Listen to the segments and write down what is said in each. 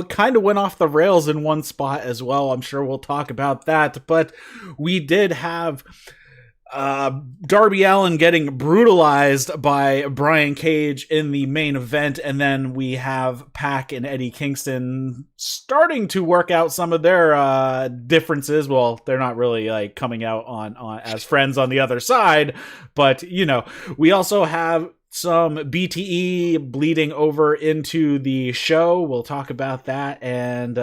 kind of went off the rails in one spot as well. I'm sure we'll talk about that. But we did have Darby Allin getting brutalized by Brian Cage in the main event, and then we have Pac and Eddie Kingston starting to work out some of their differences. Well, they're not really like coming out on as friends on the other side, but you know, we also have some BTE bleeding over into the show. We'll talk about that and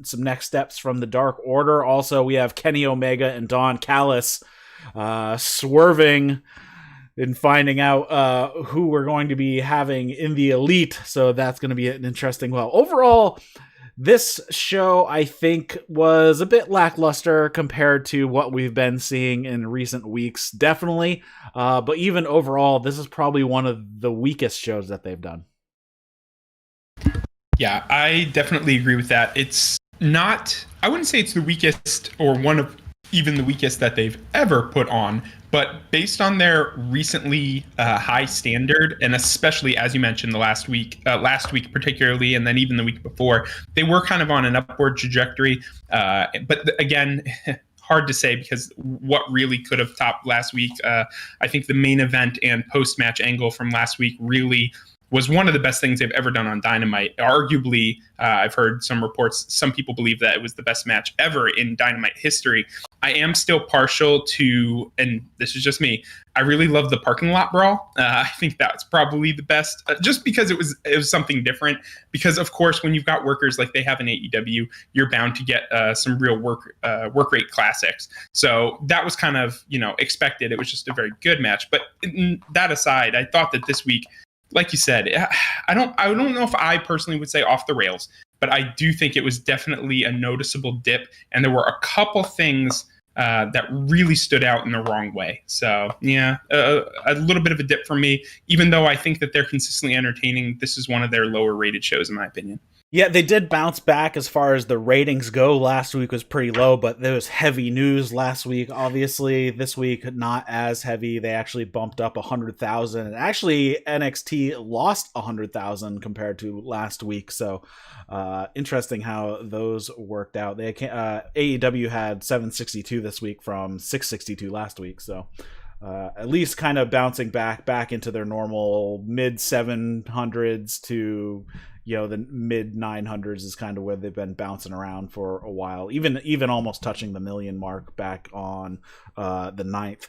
some next steps from the Dark Order. Also, we have Kenny Omega and Don Callis swerving and finding out who we're going to be having in the Elite. So that's going to be an interesting. Well, overall, this show, I think, was a bit lackluster compared to what we've been seeing in recent weeks, definitely. But even overall, this is probably one of the weakest shows that they've done. Yeah, I definitely agree with that. It's not, I wouldn't say it's the weakest or one of even the weakest that they've ever put on, but based on their recently high standard, and especially as you mentioned the last week particularly, and then even the week before, they were kind of on an upward trajectory. But again, hard to say because what really could have topped last week. I think the main event and post-match angle from last week really was one of the best things they've ever done on Dynamite. Arguably, I've heard some reports, some people believe that it was the best match ever in Dynamite history. I am still partial to, and this is just me, I really love the parking lot brawl. I think that's probably the best, just because it was something different. Because of course, when you've got workers like they have in AEW, you're bound to get some real work rate classics. So that was kind of, expected. It was just a very good match. But that aside, I thought that this week, like you said, I don't know if I personally would say off the rails, but I do think it was definitely a noticeable dip, and there were a couple things that really stood out in the wrong way. So yeah, a little bit of a dip for me, even though I think that they're consistently entertaining. This is one of their lower rated shows in my opinion. Yeah, they did bounce back as far as the ratings go. Last week was pretty low, but there was heavy news last week. Obviously, this week, not as heavy. They actually bumped up 100,000. And actually, NXT lost 100,000 compared to last week. So, interesting how those worked out. AEW had 762 this week from 662 last week. So, at least kind of bouncing back into their normal mid 700s to the mid 900s is kind of where they've been bouncing around for a while, even almost touching the million mark back on the 9th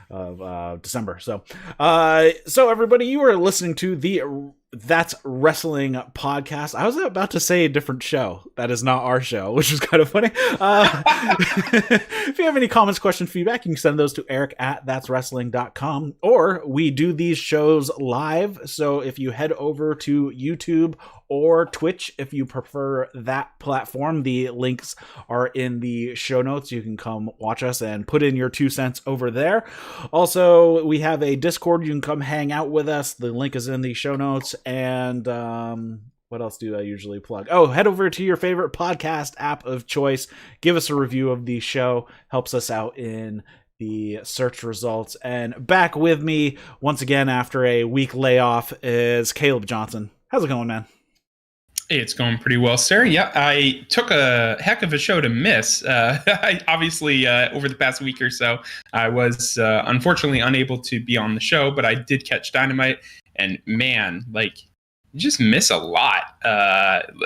of December. So everybody, you are listening to the That's Wrestling podcast. I was about to say a different show. That is not our show, which is kind of funny. If you have any comments, questions, feedback, you can send those to eric@thatswrestling.com, or we do these shows live. So if you head over to YouTube or Twitch, if you prefer that platform, the links are in the show notes. You can come watch us and put in your 2 cents over there. Also, we have a Discord. You can come hang out with us. The link is in the show notes. And what else do I usually plug? Oh, head over to your favorite podcast app of choice. Give us a review of the show. Helps us out in the search results. And back with me once again after a week layoff is Caleb Johnson. How's it going, man? It's going pretty well, sir. Yeah, I took a heck of a show to miss. I obviously, over the past week or so, I was unfortunately unable to be on the show, but I did catch Dynamite. And man, you just miss a lot.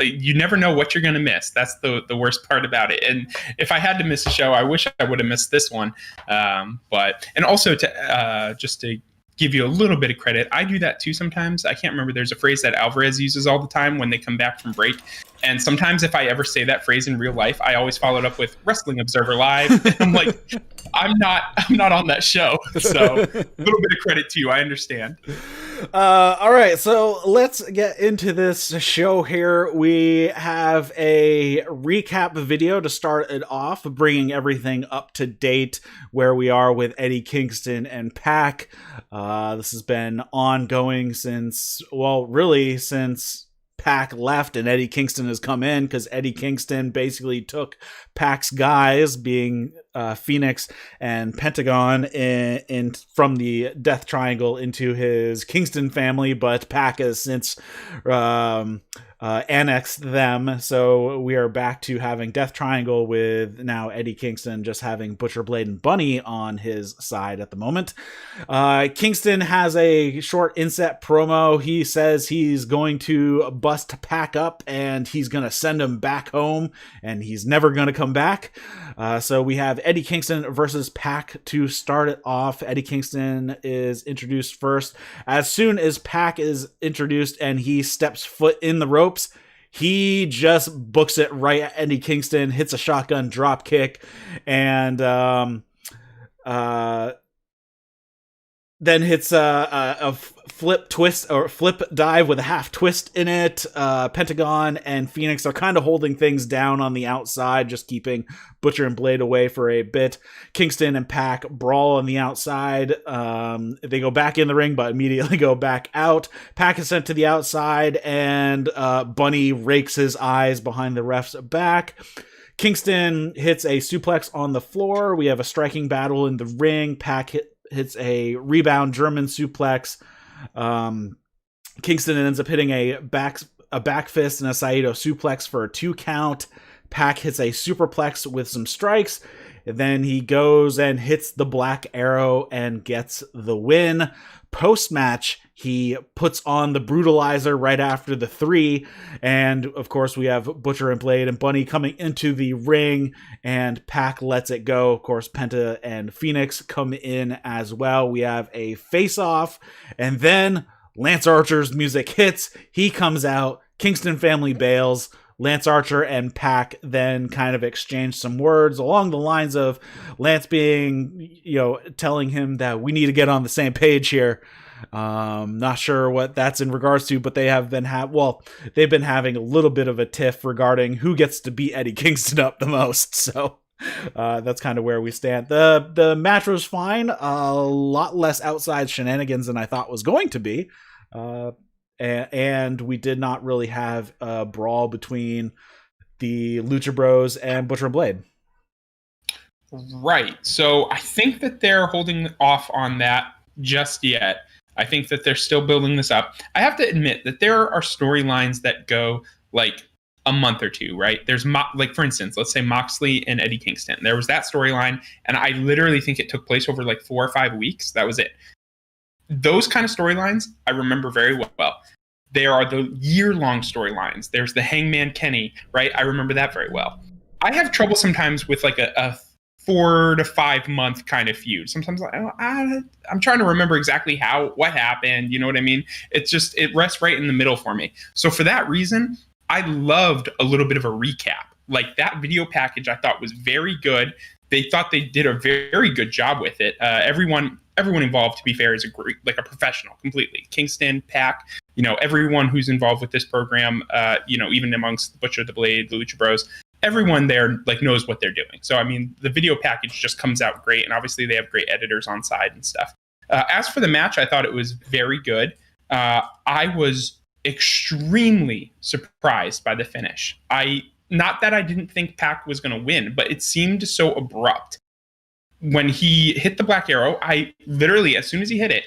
You never know what you're going to miss. That's the worst part about it. And if I had to miss a show, I wish I would have missed this one. And also to just to give you a little bit of credit, I do that too sometimes. I can't remember. There's a phrase that Alvarez uses all the time when they come back from break. And sometimes if I ever say that phrase in real life, I always follow it up with Wrestling Observer Live. And I'm like, I'm not on that show. So a little bit of credit to you. I understand. All right, so let's get into this show here. We have a recap video to start it off, bringing everything up to date where we are with Eddie Kingston and Pac. This has been ongoing since Pac left and Eddie Kingston has come in, because Eddie Kingston basically took Pac's guys, being Phoenix and Pentagon in from the Death Triangle into his Kingston family, but Pac has since annexed them. So we are back to having Death Triangle with now Eddie Kingston just having Butcher, Blade, and Bunny on his side at the moment. Kingston has a short inset promo. He says he's going to bust Pac up and he's going to send him back home and he's never going to come back. So we have Eddie Kingston versus Pac to start it off. Eddie Kingston is introduced first. As soon as Pac is introduced and he steps foot in the ropes, he just books it right at Eddie Kingston, hits a shotgun drop kick, and then hits a flip twist or flip dive with a half twist in it. Pentagon and Phoenix are kind of holding things down on the outside, just keeping Butcher and Blade away for a bit. Kingston and Pac brawl on the outside. They go back in the ring, but immediately go back out. Pac is sent to the outside, and Bunny rakes his eyes behind the ref's back. Kingston hits a suplex on the floor. We have a striking battle in the ring. Pac hits a rebound German suplex. Kingston ends up hitting a back fist and a Saito suplex for a 2 count. Pac hits a superplex with some strikes. And then he goes and hits the Black Arrow and gets the win. Post-match, he puts on the Brutalizer right after the 3. And, of course, we have Butcher and Blade and Bunny coming into the ring. And Pac lets it go. Of course, Penta and Phoenix come in as well. We have a face-off. And then Lance Archer's music hits. He comes out. Kingston family bails. Lance Archer and Pac then kind of exchange some words along the lines of Lance being, telling him that we need to get on the same page here. Not sure what that's in regards to, but they've been having a little bit of a tiff regarding who gets to beat Eddie Kingston up the most. So that's kind of where we stand. The match was fine. A lot less outside shenanigans than I thought was going to be. And we did not really have a brawl between the Lucha Bros and Butcher and Blade. Right. So I think that they're holding off on that just yet. I think that they're still building this up. I have to admit that there are storylines that go like a month or two, right? There's like, for instance, let's say Moxley and Eddie Kingston. There was that storyline, and I literally think it took place over like 4 or 5 weeks. That was it. Those kind of storylines I remember very well. There are the year-long storylines. There's the Hangman Kenny, right? I remember that very well. I have trouble sometimes with like a 4 to 5 month kind of feud. Sometimes I'm trying to remember exactly what happened. You know what I mean? It rests right in the middle for me. So for that reason, I loved a little bit of a recap. Like that video package I thought was very good. They thought they did a very good job with it. Everyone involved, to be fair, is a professional completely. Kingston, Pac, everyone who's involved with this program, even amongst the Butcher, the Blade, the Lucha Bros, everyone there like knows what they're doing. So, I mean, the video package just comes out great. And obviously they have great editors on side and stuff. As for the match, I thought it was very good. I was extremely surprised by the finish. Not that I didn't think Pac was going to win, but it seemed so abrupt. When he hit the Black Arrow, I literally, as soon as he hit it,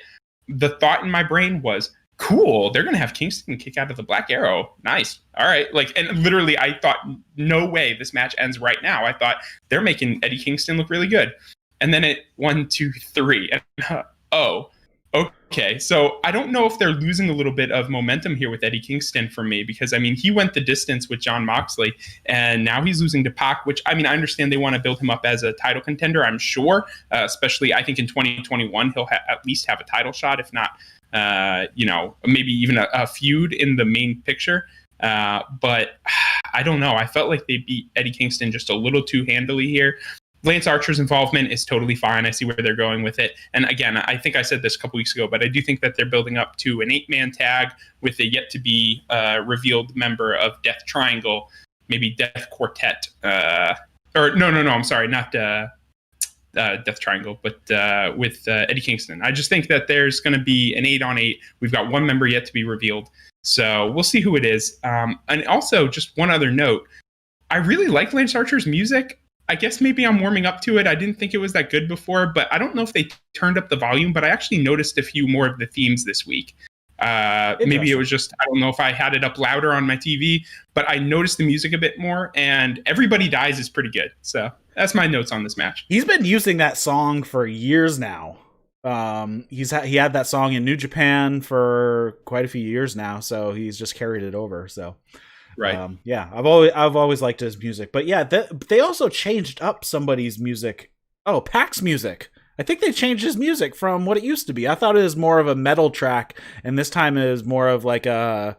the thought in my brain was, cool, they're going to have Kingston kick out of the Black Arrow. Nice. All right. And literally, I thought, no way this match ends right now. I thought they're making Eddie Kingston look really good. And then it 1, 2, 3. And okay. So I don't know if they're losing a little bit of momentum here with Eddie Kingston for me, because, I mean, he went the distance with Jon Moxley, and now he's losing to Pac, which, I mean, I understand they want to build him up as a title contender, I'm sure, especially I think in 2021, he'll at least have a title shot, if not, maybe even a feud in the main picture. But I don't know. I felt like they beat Eddie Kingston just a little too handily here. Lance Archer's involvement is totally fine. I see where they're going with it. And again, I think I said this a couple weeks ago, but I do think that they're building up to an 8-man tag with a yet-to-be revealed member of Death Triangle, maybe Death Quartet. I'm sorry, not Death Triangle, but with Eddie Kingston. I just think that there's going to be an 8-on-8. We've got one member yet to be revealed. So we'll see who it is. And also, just one other note. I really like Lance Archer's music. I guess maybe I'm warming up to it. I didn't think it was that good before, but I don't know if they turned up the volume, but I actually noticed a few more of the themes this week. Maybe it was just, I don't know if I had it up louder on my TV, but I noticed the music a bit more, and Everybody Dies is pretty good. So that's my notes on this match. He's been using that song for years now. He had that song in New Japan for quite a few years now, so he's just carried it over. So, right, yeah, I've always liked his music, but yeah, they also changed up somebody's music. Oh, Pac's music. I think they changed his music from what it used to be. I thought it was more of a metal track, and this time it is more of like a.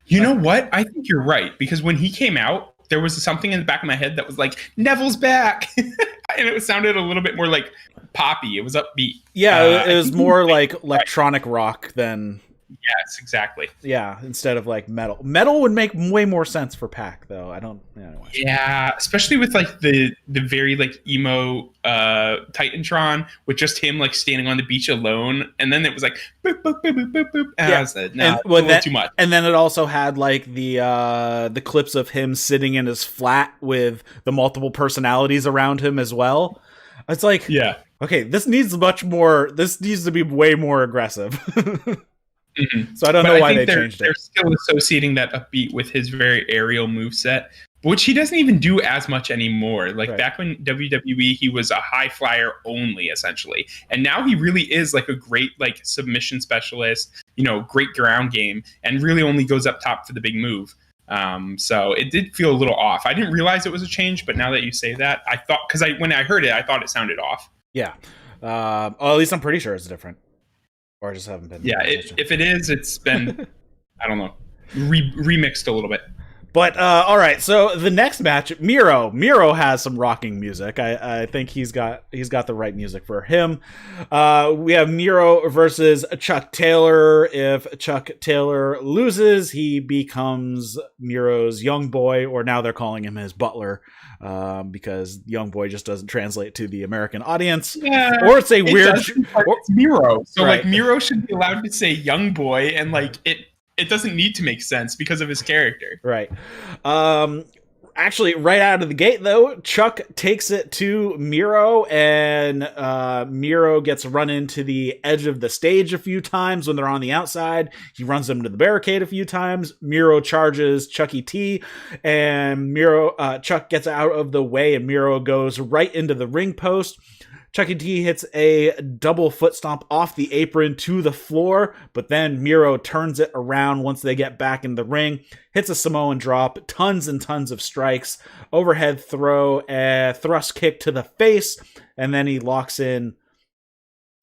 You know what? I think you're right, because when he came out, there was something in the back of my head that was like, Neville's back. And it sounded a little bit more like poppy. It was upbeat. Yeah, it was more like electronic rock than... Yes, exactly. Yeah, instead of like metal. Metal would make way more sense for Pac, though. Anyway. Yeah, especially with like the very like emo Titantron with just him like standing on the beach alone, and then it was like boop boop boop boop boop boop. And I said, no, a little too much. And then it also had like the clips of him sitting in his flat with the multiple personalities around him as well. It's like, yeah, okay, this needs to be way more aggressive. Mm-hmm. So I don't know why they changed it. They're still associating that upbeat with his very aerial moveset, which he doesn't even do as much anymore. Like back when WWE, he was a high flyer only, essentially. And now he really is like a great like submission specialist, great ground game, and really only goes up top for the big move. So it did feel a little off. I didn't realize it was a change, but now that you say that, I thought, because when I heard it, I thought it sounded off. Yeah. At least I'm pretty sure it's different. Or I just haven't been. Yeah, if it is, it's been, I don't know, remixed a little bit. But all right, so the next match, Miro has some rocking music. I think he's got the right music for him. We have Miro versus Chuck Taylor. If Chuck Taylor loses, he becomes Miro's young boy, or now they're calling him his butler, because young boy just doesn't translate to the American audience. Yeah, or it's weird. It's Miro, so like Miro should be allowed to say young boy, and like it doesn't need to make sense because of his character. Right. Actually, right out of the gate, though, Chuck takes it to Miro, and Miro gets run into the edge of the stage a few times when they're on the outside. He runs them to the barricade a few times. Miro charges Chucky T, and Chuck gets out of the way, and Miro goes right into the ring post. Chucky T hits a double foot stomp off the apron to the floor, but then Miro turns it around once they get back in the ring, hits a Samoan drop, tons and tons of strikes, overhead throw, a thrust kick to the face, and then he locks in.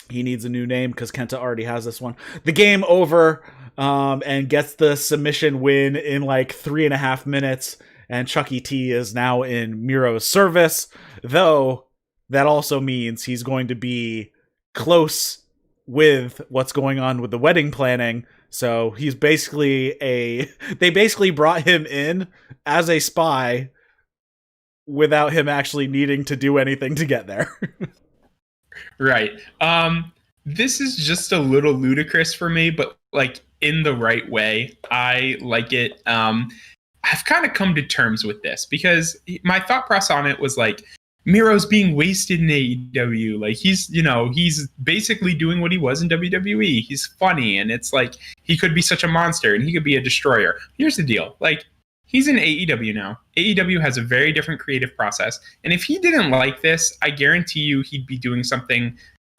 He needs a new name because Kenta already has this one. The game over, and gets the submission win in like 3.5 minutes, and Chucky T is now in Miro's service, though that also means he's going to be close with what's going on with the wedding planning. So he's they basically brought him in as a spy without him actually needing to do anything to get there. Right. This is just a little ludicrous for me, but like in the right way. I like it. I've kind of come to terms with this because my thought process on it was like, Miro's being wasted in AEW. Like he's basically doing what he was in WWE. He's funny, and it's like he could be such a monster, and he could be a destroyer. Here's the deal: like he's in AEW now. AEW has a very different creative process, and if he didn't like this, I guarantee you he'd be doing something.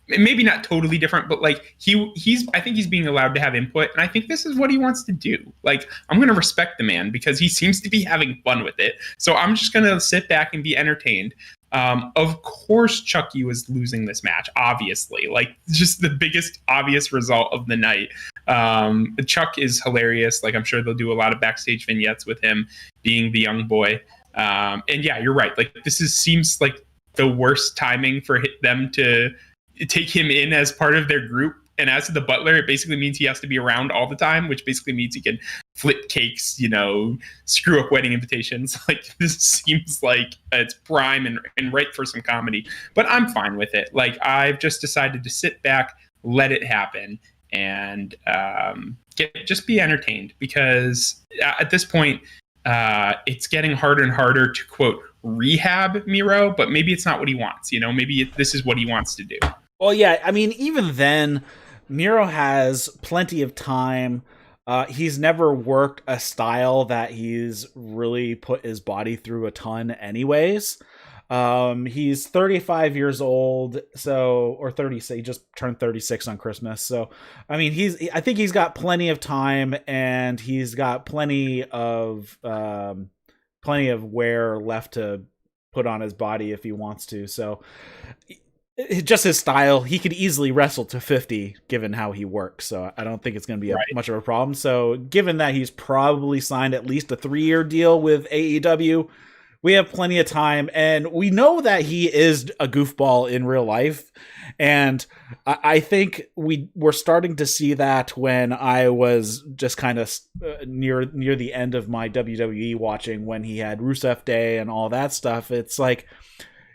Maybe not totally different, but like I think he's being allowed to have input, and I think this is what he wants to do. Like I'm gonna respect the man because he seems to be having fun with it. So I'm just gonna sit back and be entertained. Of course, Chucky was losing this match, obviously. Like, just the biggest obvious result of the night. Chuck is hilarious. Like, I'm sure they'll do a lot of backstage vignettes with him being the young boy. And yeah, you're right. Like, seems like the worst timing for them to take him in as part of their group. And as to the butler, it basically means he has to be around all the time, which basically means he can flip cakes, screw up wedding invitations. Like, this seems like it's prime and right for some comedy. But I'm fine with it. Like, I've just decided to sit back, let it happen, and just be entertained. Because at this point, it's getting harder and harder to, quote, rehab Miro, but maybe it's not what he wants. Maybe this is what he wants to do. Well, yeah, I mean, even then, Miro has plenty of time. He's never worked a style that he's really put his body through a ton anyways. He's 35 years old, or 36. He just turned 36 on Christmas. So, I mean, I think he's got plenty of time, and he's got plenty of wear left to put on his body if he wants to. So, just his style, he could easily wrestle to 50 given how he works. So I don't think it's going to be much of a problem. So given that he's probably signed at least a 3-year deal with AEW, we have plenty of time, and we know that he is a goofball in real life. And I think we're starting to see that when I was just kind of near the end of my WWE watching, when he had Rusev Day and all that stuff. It's like,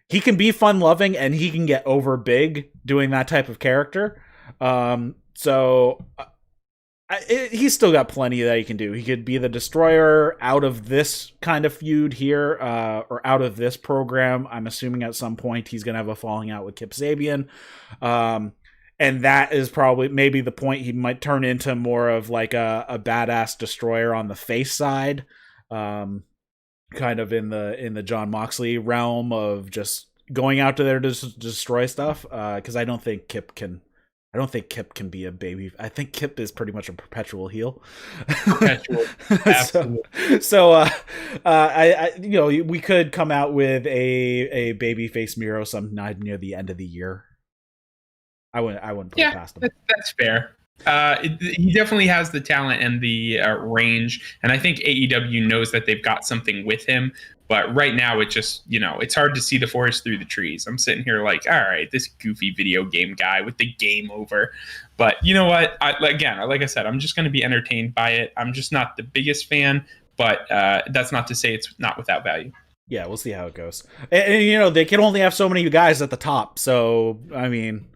he can be fun loving and he can get over big doing that type of character. He's still got plenty that he can do. He could be the destroyer out of this kind of feud here, or out of this program. I'm assuming at some point he's going to have a falling out with Kip Sabian. And that is probably maybe the point he might turn into more of like a badass destroyer on the face side. Kind of in the Jon Moxley realm of just going out to there to destroy stuff. Because I don't think Kip can be a baby. I think Kip is pretty much a perpetual heel. Perpetual, absolutely. So we could come out with a babyface Miro sometime near the end of the year. I wouldn't put it past him. That's fair. He definitely has the talent and the range, and I think AEW knows that they've got something with him. But right now, it just, it's hard to see the forest through the trees. I'm sitting here like, all right, this goofy video game guy with the game over. But you know what? Like I said, I'm just going to be entertained by it. I'm just not the biggest fan, but that's not to say it's not without value. Yeah, we'll see how it goes. And they can only have so many guys at the top. So, I mean,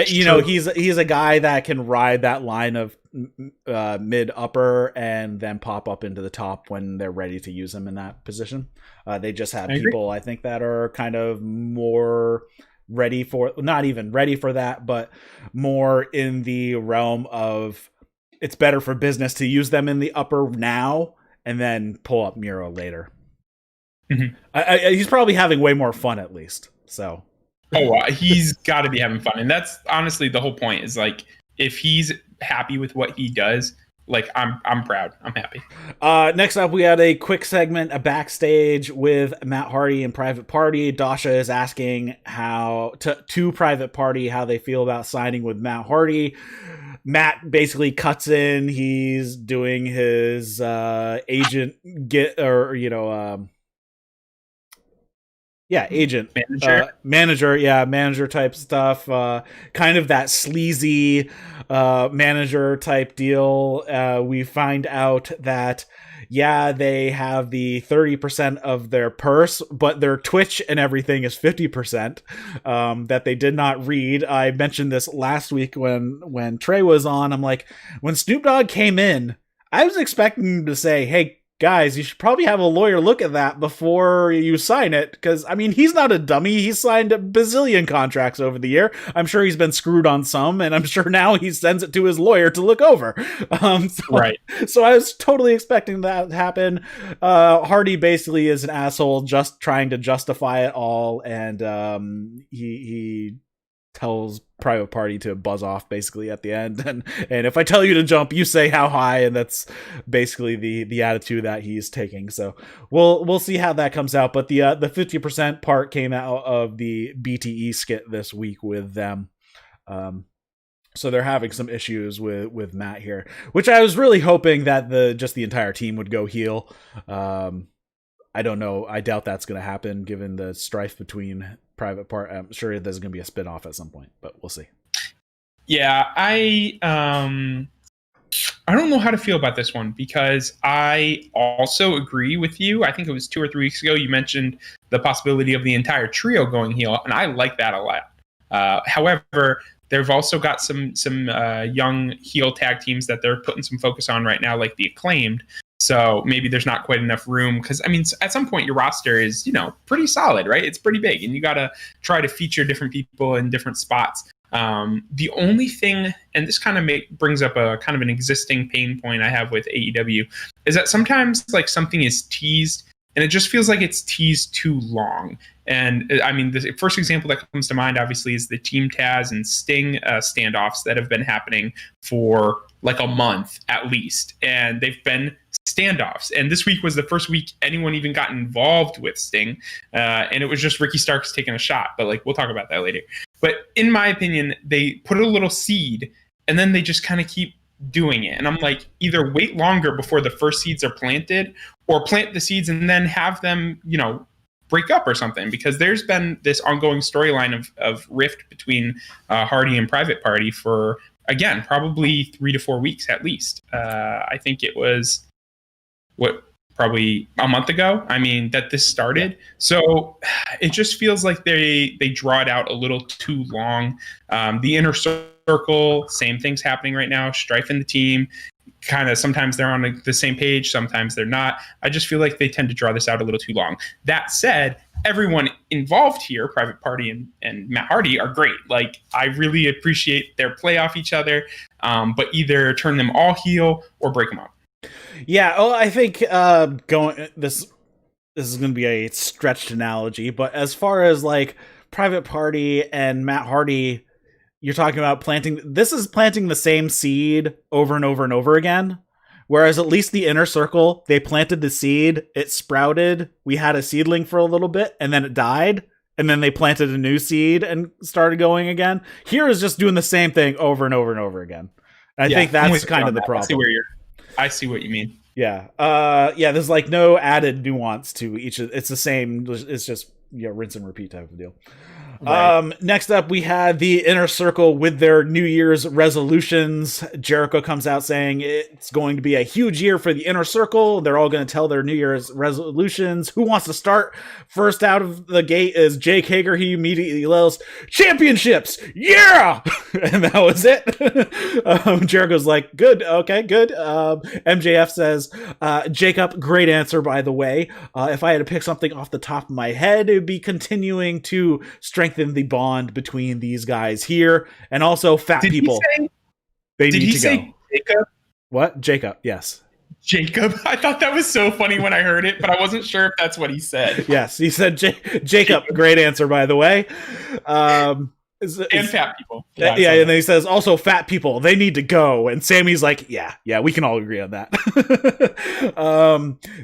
he's a guy that can ride that line of mid upper and then pop up into the top when they're ready to use him in that position. They just have people, I think, that are kind of more ready for, not even ready for that, but more in the realm of it's better for business to use them in the upper now and then pull up Miro later. Mm-hmm. He's probably having way more fun, at least. So. He's got to be having fun. And that's honestly the whole point, is like, if he's happy with what he does, like, I'm proud. I'm happy. Next up, we had a quick segment, a backstage with Matt Hardy and Private Party. Dasha is asking to Private Party how they feel about signing with Matt Hardy. Matt basically cuts in. He's doing his agent agent, manager type stuff, kind of that sleazy manager type deal. We find out that they have the 30% of their purse, but their Twitch and everything is 50%, that they did not read. I mentioned this last week when Trey was on. I'm like, when Snoop Dogg came in, I was expecting him to say, hey, guys, you should probably have a lawyer look at that before you sign it, because, I mean, he's not a dummy. He's signed a bazillion contracts over the year. I'm sure he's been screwed on some, and I'm sure now he sends it to his lawyer to look over. Right. So I was totally expecting that to happen. Hardy basically is an asshole just trying to justify it all, and he tells Private Party to buzz off basically at the end, and if I tell you to jump, you say how high, and that's basically the attitude that he's taking. So we'll see how that comes out. But the 50% part came out of the BTE skit this week with them. So they're having some issues with Matt here, which I was really hoping that the entire team would go heel. I don't know. I doubt that's going to happen given the strife between Private Part. I'm sure there's going to be a spin-off at some point, but we'll see. Yeah, I don't know how to feel about this one, because I also agree with you. I think it was 2 or 3 weeks ago you mentioned the possibility of the entire trio going heel, and I like that a lot. However, they've also got some young heel tag teams that they're putting some focus on right now, like the Acclaimed. So maybe there's not quite enough room because, I mean, at some point your roster is, pretty solid, right? It's pretty big and you got to try to feature different people in different spots. The only thing, and this kind of brings up a kind of an existing pain point I have with AEW, is that sometimes like something is teased and it just feels like it's teased too long. And I mean, the first example that comes to mind, obviously, is the Team Taz and Sting standoffs that have been happening for like a month at least. And they've been standoffs. And this week was the first week anyone even got involved with Sting. And it was just Ricky Starks taking a shot. But like, we'll talk about that later. But in my opinion, they put a little seed and then they just kind of keep doing it. And I'm like, either wait longer before the first seeds are planted or plant the seeds and then have them, break up or something, because there's been this ongoing storyline of rift between Hardy and Private Party for, again, probably 3 to 4 weeks at least. I think it was probably a month ago, that this started. So it just feels like they draw it out a little too long. The Inner Circle, same things happening right now, strife in the team. Kind of sometimes they're on the same page, sometimes they're not. I just feel like they tend to draw this out a little too long. That said, everyone involved here, Private Party and Matt Hardy, are great. Like, I really appreciate their play off each other, but either turn them all heel or break them up. Yeah, well, I think this is going to be a stretched analogy, but as far as like Private Party and Matt Hardy, you're talking about planting the same seed over and over and over again. Whereas at least the Inner Circle, they planted the seed, it sprouted, we had a seedling for a little bit, and then it died, and then they planted a new seed and started going again. Here is just doing the same thing over and over and over again. I think that's kind of the problem. I see what you mean. Yeah. There's like no added nuance to each. It's the same. It's just, rinse and repeat type of deal. Right. Next up, we had the Inner Circle with their New Year's resolutions. Jericho comes out saying it's going to be a huge year for the Inner Circle. They're all going to tell their New Year's resolutions. Who wants to start? First out of the gate is Jake Hager. He immediately yells, "Championships! Yeah!" And that was it. Jericho's like, "Good. Okay, good." MJF says, "Jacob, great answer, by the way. If I had to pick something off the top of my head, it would be continuing to strengthen the bond between these guys here, and also fat people. They need to go." Jacob? What? Jacob? Yes. Jacob. I thought that was so funny when I heard it, but I wasn't sure if that's what he said. Yes, he said Jacob. Great answer, by the way. And fat people. Yeah, and then he says, also fat people, they need to go. And Sammy's like, yeah, we can all agree on that.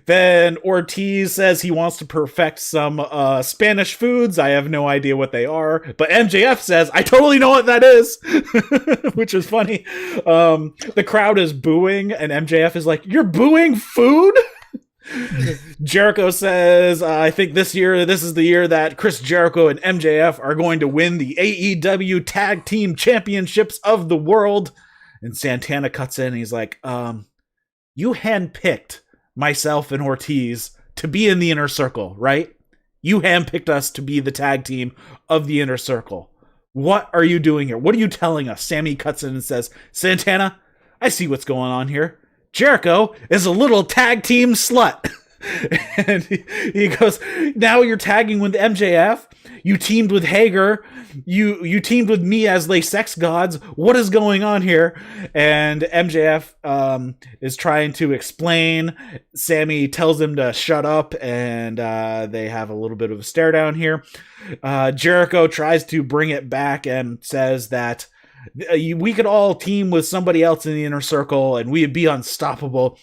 Then Ortiz says he wants to perfect some Spanish foods. I have no idea what they are. But MJF says, I totally know what that is. Which is funny. The crowd is booing, and MJF is like, you're booing food? Jericho says, I think this is the year that Chris Jericho and MJF are going to win the AEW Tag Team Championships of the world. And Santana cuts in and he's like, you handpicked myself and Ortiz to be in the Inner Circle, right? You handpicked us to be the tag team of the Inner Circle. What are you doing here? What are you telling us? Sammy cuts in and says, Santana, I see what's going on here. Jericho is a little tag team slut. And he goes, now you're tagging with MJF. You teamed with Hager. You teamed with me as they sex gods. What is going on here? And MJF is trying to explain. Sammy tells him to shut up, and they have a little bit of a stare down here. Jericho tries to bring it back and says that we could all team with somebody else in the Inner Circle and we'd be unstoppable.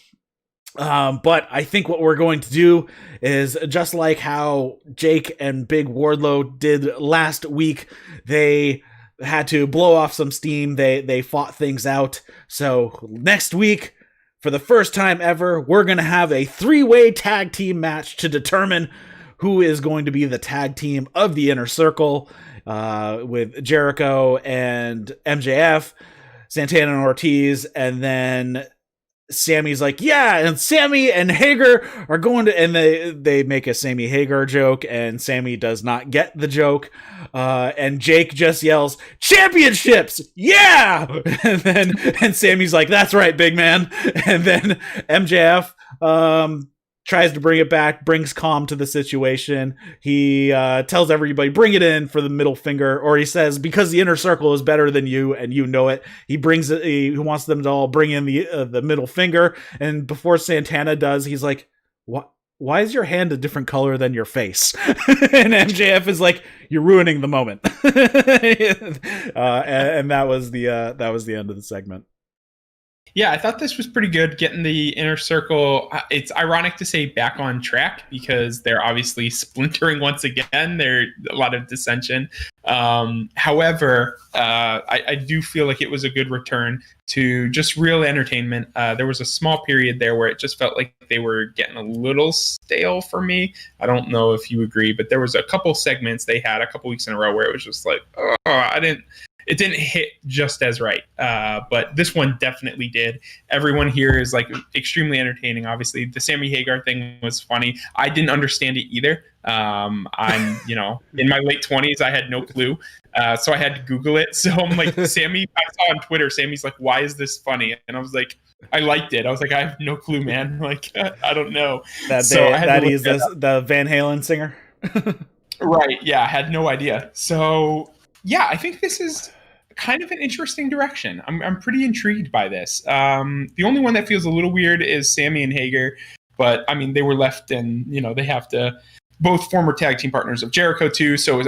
But I think what we're going to do is just like how Jake and Big Wardlow did last week. They had to blow off some steam. They fought things out. So next week, for the first time ever, we're going to have a 3-way tag team match to determine who is going to be the tag team of the Inner Circle. With Jericho and MJF, Santana and Ortiz, and then Sammy's like, yeah, and Sammy and Hager are going to, and they make a Sammy Hager joke, and Sammy does not get the joke, and Jake just yells, championships, yeah! And Sammy's like, that's right, big man. And then MJF Tries to bring it back, brings calm to the situation. He tells everybody, bring it in for the middle finger, or he says, because the inner circle is better than you, and you know it. He brings it. He wants them to all bring in the middle finger, and before Santana does, he's like, "What? Why is your hand a different color than your face?" And MJF is like, "You're ruining the moment." And that was the end of the segment. Yeah, I thought this was pretty good, getting the inner circle. It's ironic to say back on track because they're obviously splintering once again. There's a lot of dissension. However, I do feel like it was a good return to just real entertainment. There was a small period there where it just felt like they were getting a little stale for me. I don't know if you agree, but there was a couple segments they had a couple weeks in a row where it was just like, it didn't hit just as right. But this one definitely did. Everyone here is like extremely entertaining. Obviously, the Sammy Hagar thing was funny. I didn't understand it either. I'm, in my late 20s, I had no clue. So I had to Google it. So I'm like, Sammy, I saw on Twitter, Sammy's like, why is this funny? And I was like, I liked it. I was like, I have no clue, man. Like, I don't know. That is the Van Halen singer. Right. Yeah. I had no idea. So yeah, I think this is kind of an interesting direction. I'm pretty intrigued by this. The only one that feels a little weird is Sammy and Hager, but I mean, they were left and, they have to, both former tag team partners of Jericho too. So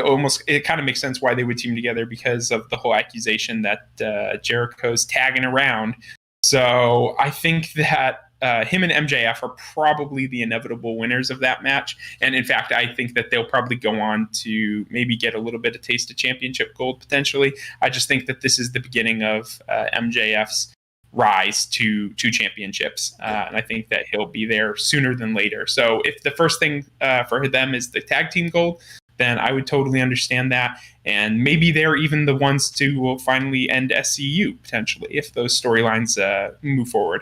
it kind of makes sense why they would team together because of the whole accusation that Jericho's tagging around. So I think that him and MJF are probably the inevitable winners of that match. And in fact, I think that they'll probably go on to maybe get a little bit of taste of championship gold potentially. I just think that this is the beginning of MJF's rise to championships. And I think that he'll be there sooner than later. So if the first thing for them is the tag team gold, then I would totally understand that. And maybe they're even the ones to will finally end SCU potentially if those storylines move forward.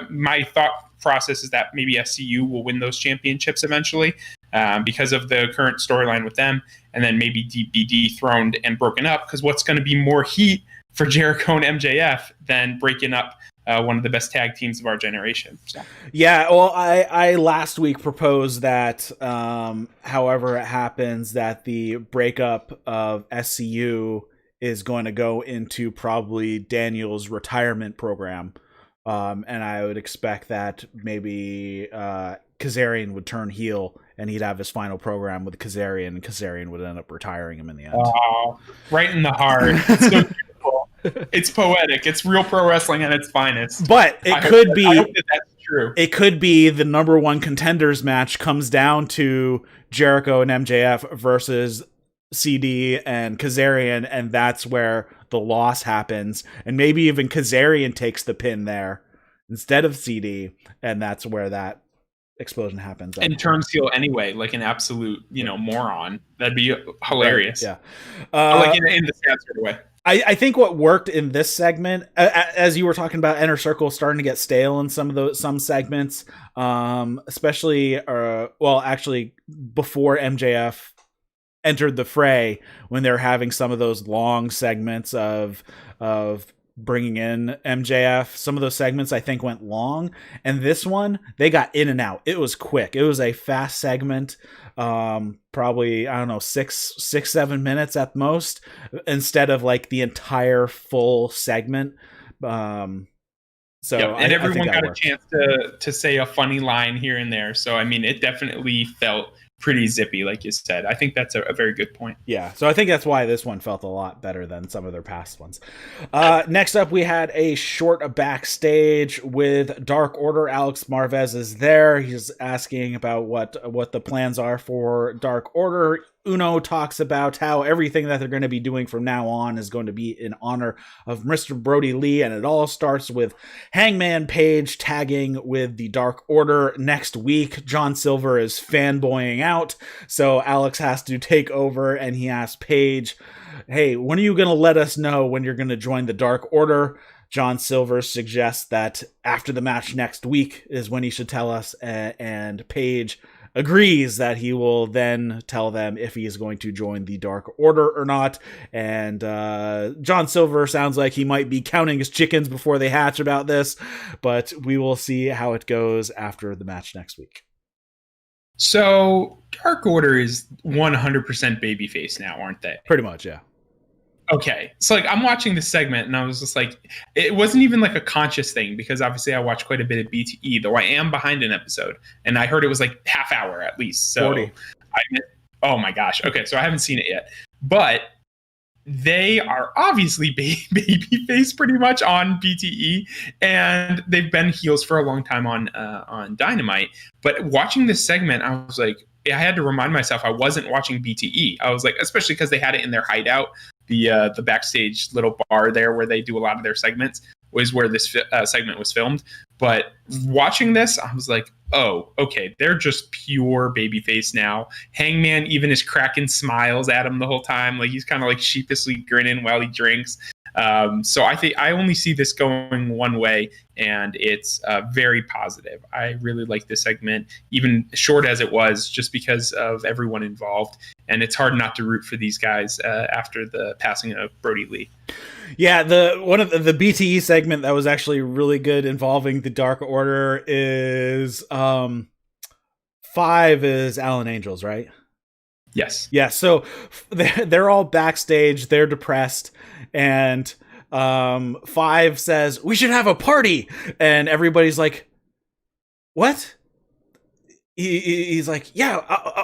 My thought process is that maybe SCU will win those championships eventually because of the current storyline with them, and then maybe be dethroned and broken up, because what's going to be more heat for Jericho and MJF than breaking up one of the best tag teams of our generation. So. Yeah, well, I last week proposed that, however it happens, that the breakup of SCU is going to go into probably Daniel's retirement program, and I would expect that maybe Kazarian would turn heel and he'd have his final program with Kazarian, and Kazarian would end up retiring him in the end. Right in the heart. It's so beautiful. It's poetic. It's real pro wrestling at its finest. But I hope that's true. It could be the number one contenders match comes down to Jericho and MJF versus CD and Kazarian, and that's where the loss happens. And maybe even Kazarian takes the pin there instead of CD, and that's where that explosion happens. And turns heel anyway, like an absolute, moron. That'd be hilarious. Right, yeah. Like in the sad sort of way. I think what worked in this segment, as you were talking about, Inner Circle starting to get stale in some segments, especially, actually before MJF entered the fray, when they're having some of those long segments of bringing in MJF. Some of those segments I think went long, and this one they got in and out. It was quick. It was a fast segment. Probably, I don't know, 6-7 minutes at most, instead of like the entire full segment. And everyone got a chance to say a funny line here and there. So, I mean, it definitely felt pretty zippy, like you said. I think that's a very good point. Yeah, so I think that's why this one felt a lot better than some of their past ones. Next up, we had a short backstage with Dark Order. Alex Marvez is there. He's asking about what the plans are for Dark Order. Uno talks about how everything that they're going to be doing from now on is going to be in honor of Mr. Brody Lee, and it all starts with Hangman Page tagging with the Dark Order next week. John Silver is fanboying out, so Alex has to take over, and he asks Page, hey, when are you going to let us know when you're going to join the Dark Order? John Silver suggests that after the match next week is when he should tell us, and Page agrees that he will then tell them if he is going to join the Dark Order or not. And John Silver sounds like he might be counting his chickens before they hatch about this, but we will see how it goes after the match next week. So Dark Order is 100% babyface now, aren't they? Pretty much, yeah. Okay. So like I'm watching this segment and I was just like, it wasn't even like a conscious thing because obviously I watch quite a bit of BTE, though I am behind an episode and I heard it was like half hour at least. So 40. Oh my gosh. Okay. So I haven't seen it yet, but they are obviously babyface pretty much on BTE, and they've been heels for a long time on Dynamite. But watching this segment, I was like, I had to remind myself I wasn't watching BTE. I was like, especially because they had it in their hideout, the backstage little bar there where they do a lot of their segments was where this segment was filmed. But watching this, I was like, oh, okay, they're just pure babyface now. Hangman even is cracking smiles at him the whole time. Like he's kind of like sheepishly grinning while he drinks. So I think I only see this going one way, and it's very positive. I really like this segment, even short as it was, just because of everyone involved. And it's hard not to root for these guys after the passing of Brody Lee. Yeah, one of the BTE segment that was actually really good involving the Dark Order is 5 is Alan Angels, right? Yes. Yeah, so they're all backstage, they're depressed, and 5 says, "We should have a party." And everybody's like, "What?" He's like, "Yeah,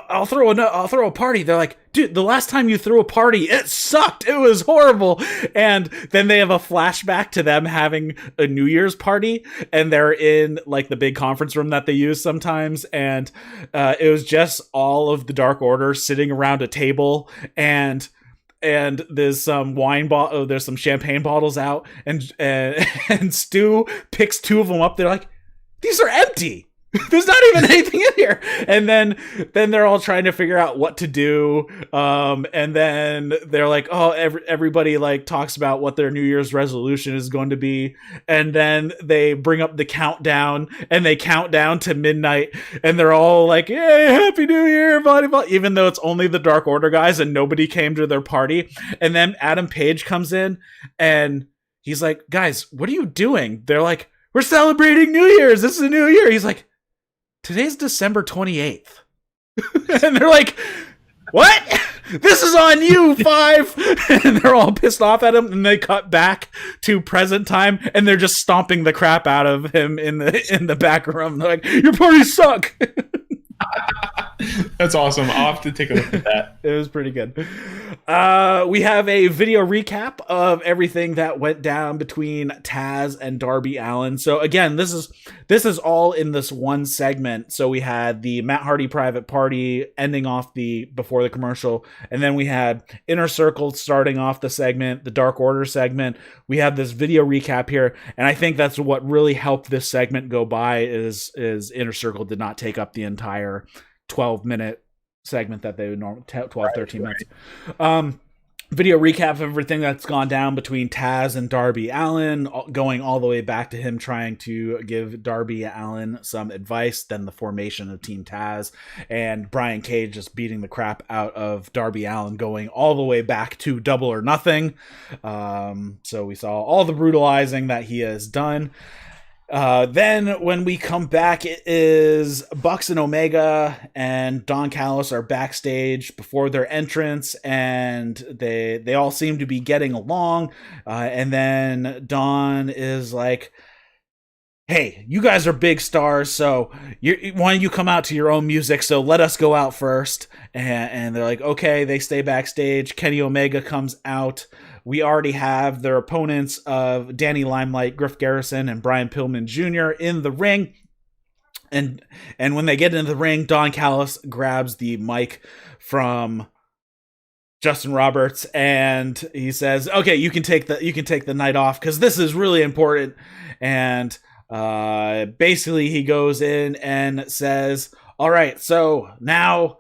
I'll throw a party." They're like, "Dude, the last time you threw a party, it sucked. It was horrible." And then they have a flashback to them having a New Year's party, and they're in like the big conference room that they use sometimes, and it was just all of the Dark Order sitting around a table, and there's some there's some champagne bottles out, and Stu picks 2 of them up. They're like, "These are empty. There's not even anything in here." And then they're all trying to figure out what to do. And then they're like, oh, everybody like talks about what their New Year's resolution is going to be. And then they bring up the countdown and they count down to midnight, and they're all like, "Hey, Happy New Year, blah, blah," even though it's only the Dark Order guys and nobody came to their party. And then Adam Page comes in and he's like, "Guys, what are you doing?" They're like, "We're celebrating New Year's. This is a new year." He's like, "Today's December 28th. And they're like, "What? This is on you, 5." And they're all pissed off at him, and they cut back to present time, and they're just stomping the crap out of him in the back room. They're like, "Your parties suck." That's awesome. I'll have to take a look at that. It was pretty good. We have a video recap of everything that went down between Taz and Darby Allin. So again, this is all in this one segment. So we had the Matt Hardy private party ending off before the commercial, and then we had Inner Circle starting off the segment, the Dark Order segment. We have this video recap here, and I think that's what really helped this segment go by is Inner Circle did not take up the entire 12-minute segment that they would normally 13 minutes. Video recap of everything that's gone down between Taz and Darby Allin, going all the way back to him trying to give Darby Allin some advice, then the formation of Team Taz, and Brian Cage just beating the crap out of Darby Allin, going all the way back to Double or Nothing. So we saw all the brutalizing that he has done. Then when we come back, it is Bucks and Omega and Don Callis are backstage before their entrance, and they all seem to be getting along. And then Don is like, "Hey, you guys are big stars, so why don't you come out to your own music? So let us go out first." And they're like, okay. They stay backstage. Kenny Omega comes out. We already have their opponents of Danny Limelight, Griff Garrison, and Brian Pillman Jr. in the ring. And when they get into the ring, Don Callis grabs the mic from Justin Roberts and he says, "Okay, you can take the night off because this is really important." And basically he goes in and says, "All right, so now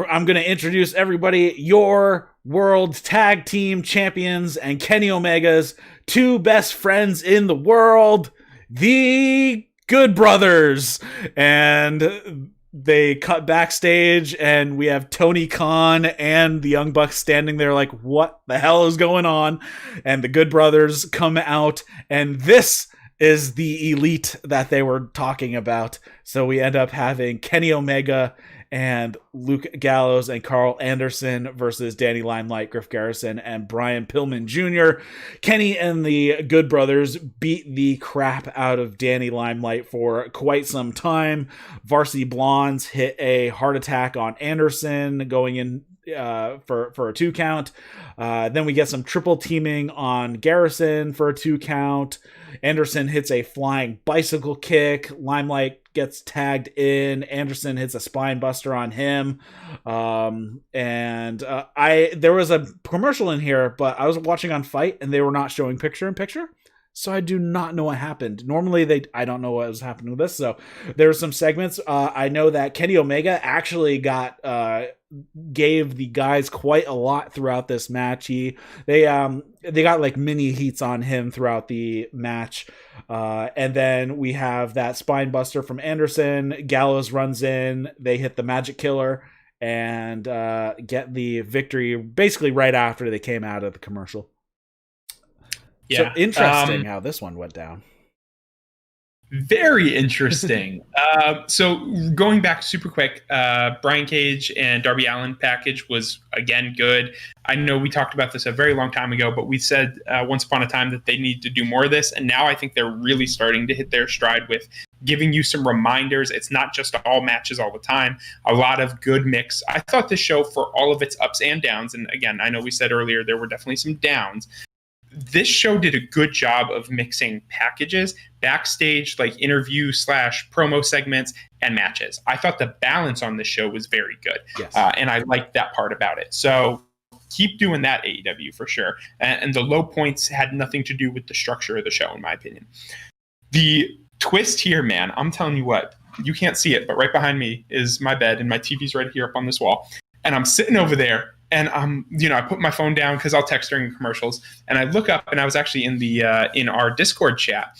I'm going to introduce everybody, your World Tag Team Champions and Kenny Omega's 2 best friends in the world, the Good Brothers." And they cut backstage and we have Tony Khan and the Young Bucks standing there like, what the hell is going on? And the Good Brothers come out, and this is the elite that they were talking about. So we end up having Kenny Omega and Luke Gallows and Carl Anderson versus Danny Limelight, Griff Garrison, and Brian Pillman Jr. Kenny and the Good Brothers beat the crap out of Danny Limelight for quite some time. Varsity Blondes hit a heart attack on Anderson going in for a 2 count. Then we get some triple teaming on Garrison for a 2 count. Anderson hits a flying bicycle kick. Limelight gets tagged in. Anderson hits a spine buster on him. There was a commercial in here, but I was watching on Fight and they were not showing picture in picture. So I do not know what happened. Normally I don't know what was happening with this. So there were some segments. I know that Kenny Omega actually gave the guys quite a lot throughout this match. They got like mini heats on him throughout the match. And then we have that spine buster from Anderson. Gallows runs in. They hit the Magic Killer and get the victory basically right after they came out of the commercial. Yeah. So interesting how this one went down. Very interesting. So going back super quick, Brian Cage and Darby Allin package was, again, good. I know we talked about this a very long time ago, but we said once upon a time that they need to do more of this. And now I think they're really starting to hit their stride with giving you some reminders. It's not just all matches all the time. A lot of good mix. I thought this show, for all of its ups and downs, and again, I know we said earlier there were definitely some downs, this show did a good job of mixing packages, backstage, like interview / promo segments, and matches. I thought the balance on this show was very good. Yes. And I liked that part about it. So keep doing that, AEW, for sure. And the low points had nothing to do with the structure of the show, in my opinion. The twist here, man, I'm telling you what, you can't see it, but right behind me is my bed, and my TV's right here up on this wall. And I'm sitting over there. And I put my phone down because I'll text during commercials. And I look up, and I was actually in our Discord chat.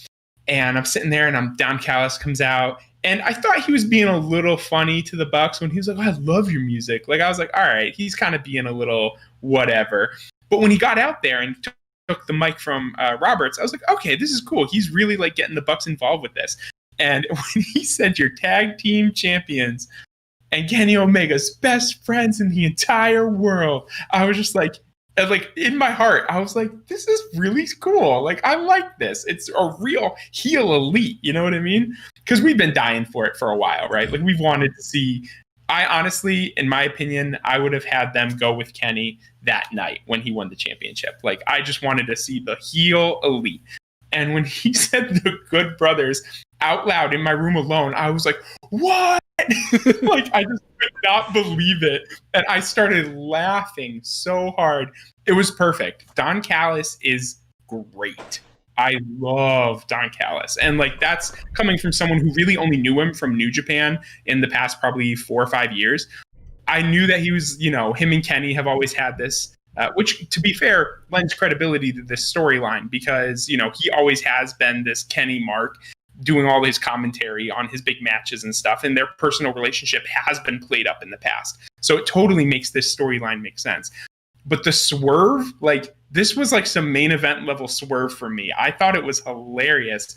And I'm sitting there, and Don Callis comes out. And I thought he was being a little funny to the Bucks when he was like, "Oh, I love your music." Like, I was like, all right, he's kind of being a little whatever. But when he got out there and took the mic from Roberts, I was like, okay, this is cool. He's really like getting the Bucks involved with this. And when he said your tag team champions and Kenny Omega's best friends in the entire world, I was just like in my heart, I was like, this is really cool. Like, I like this. It's a real heel elite. You know what I mean? Because we've been dying for it for a while, right? Like, we've wanted to see. I honestly, in my opinion, I would have had them go with Kenny that night when he won the championship. Like, I just wanted to see the heel elite. And when he said the Good Brothers out loud in my room alone, I was like, what? Like, I just could not believe it. And I started laughing so hard. It was perfect. Don Callis is great. I love Don Callis. And like, that's coming from someone who really only knew him from New Japan in the past probably 4 or 5 years. I knew that he was, him and Kenny have always had this, which, to be fair, lends credibility to this storyline because, he always has been this Kenny mark doing all his commentary on his big matches and stuff. And their personal relationship has been played up in the past. So it totally makes this storyline make sense. But the swerve, like, this was like some main event level swerve for me. I thought it was hilarious.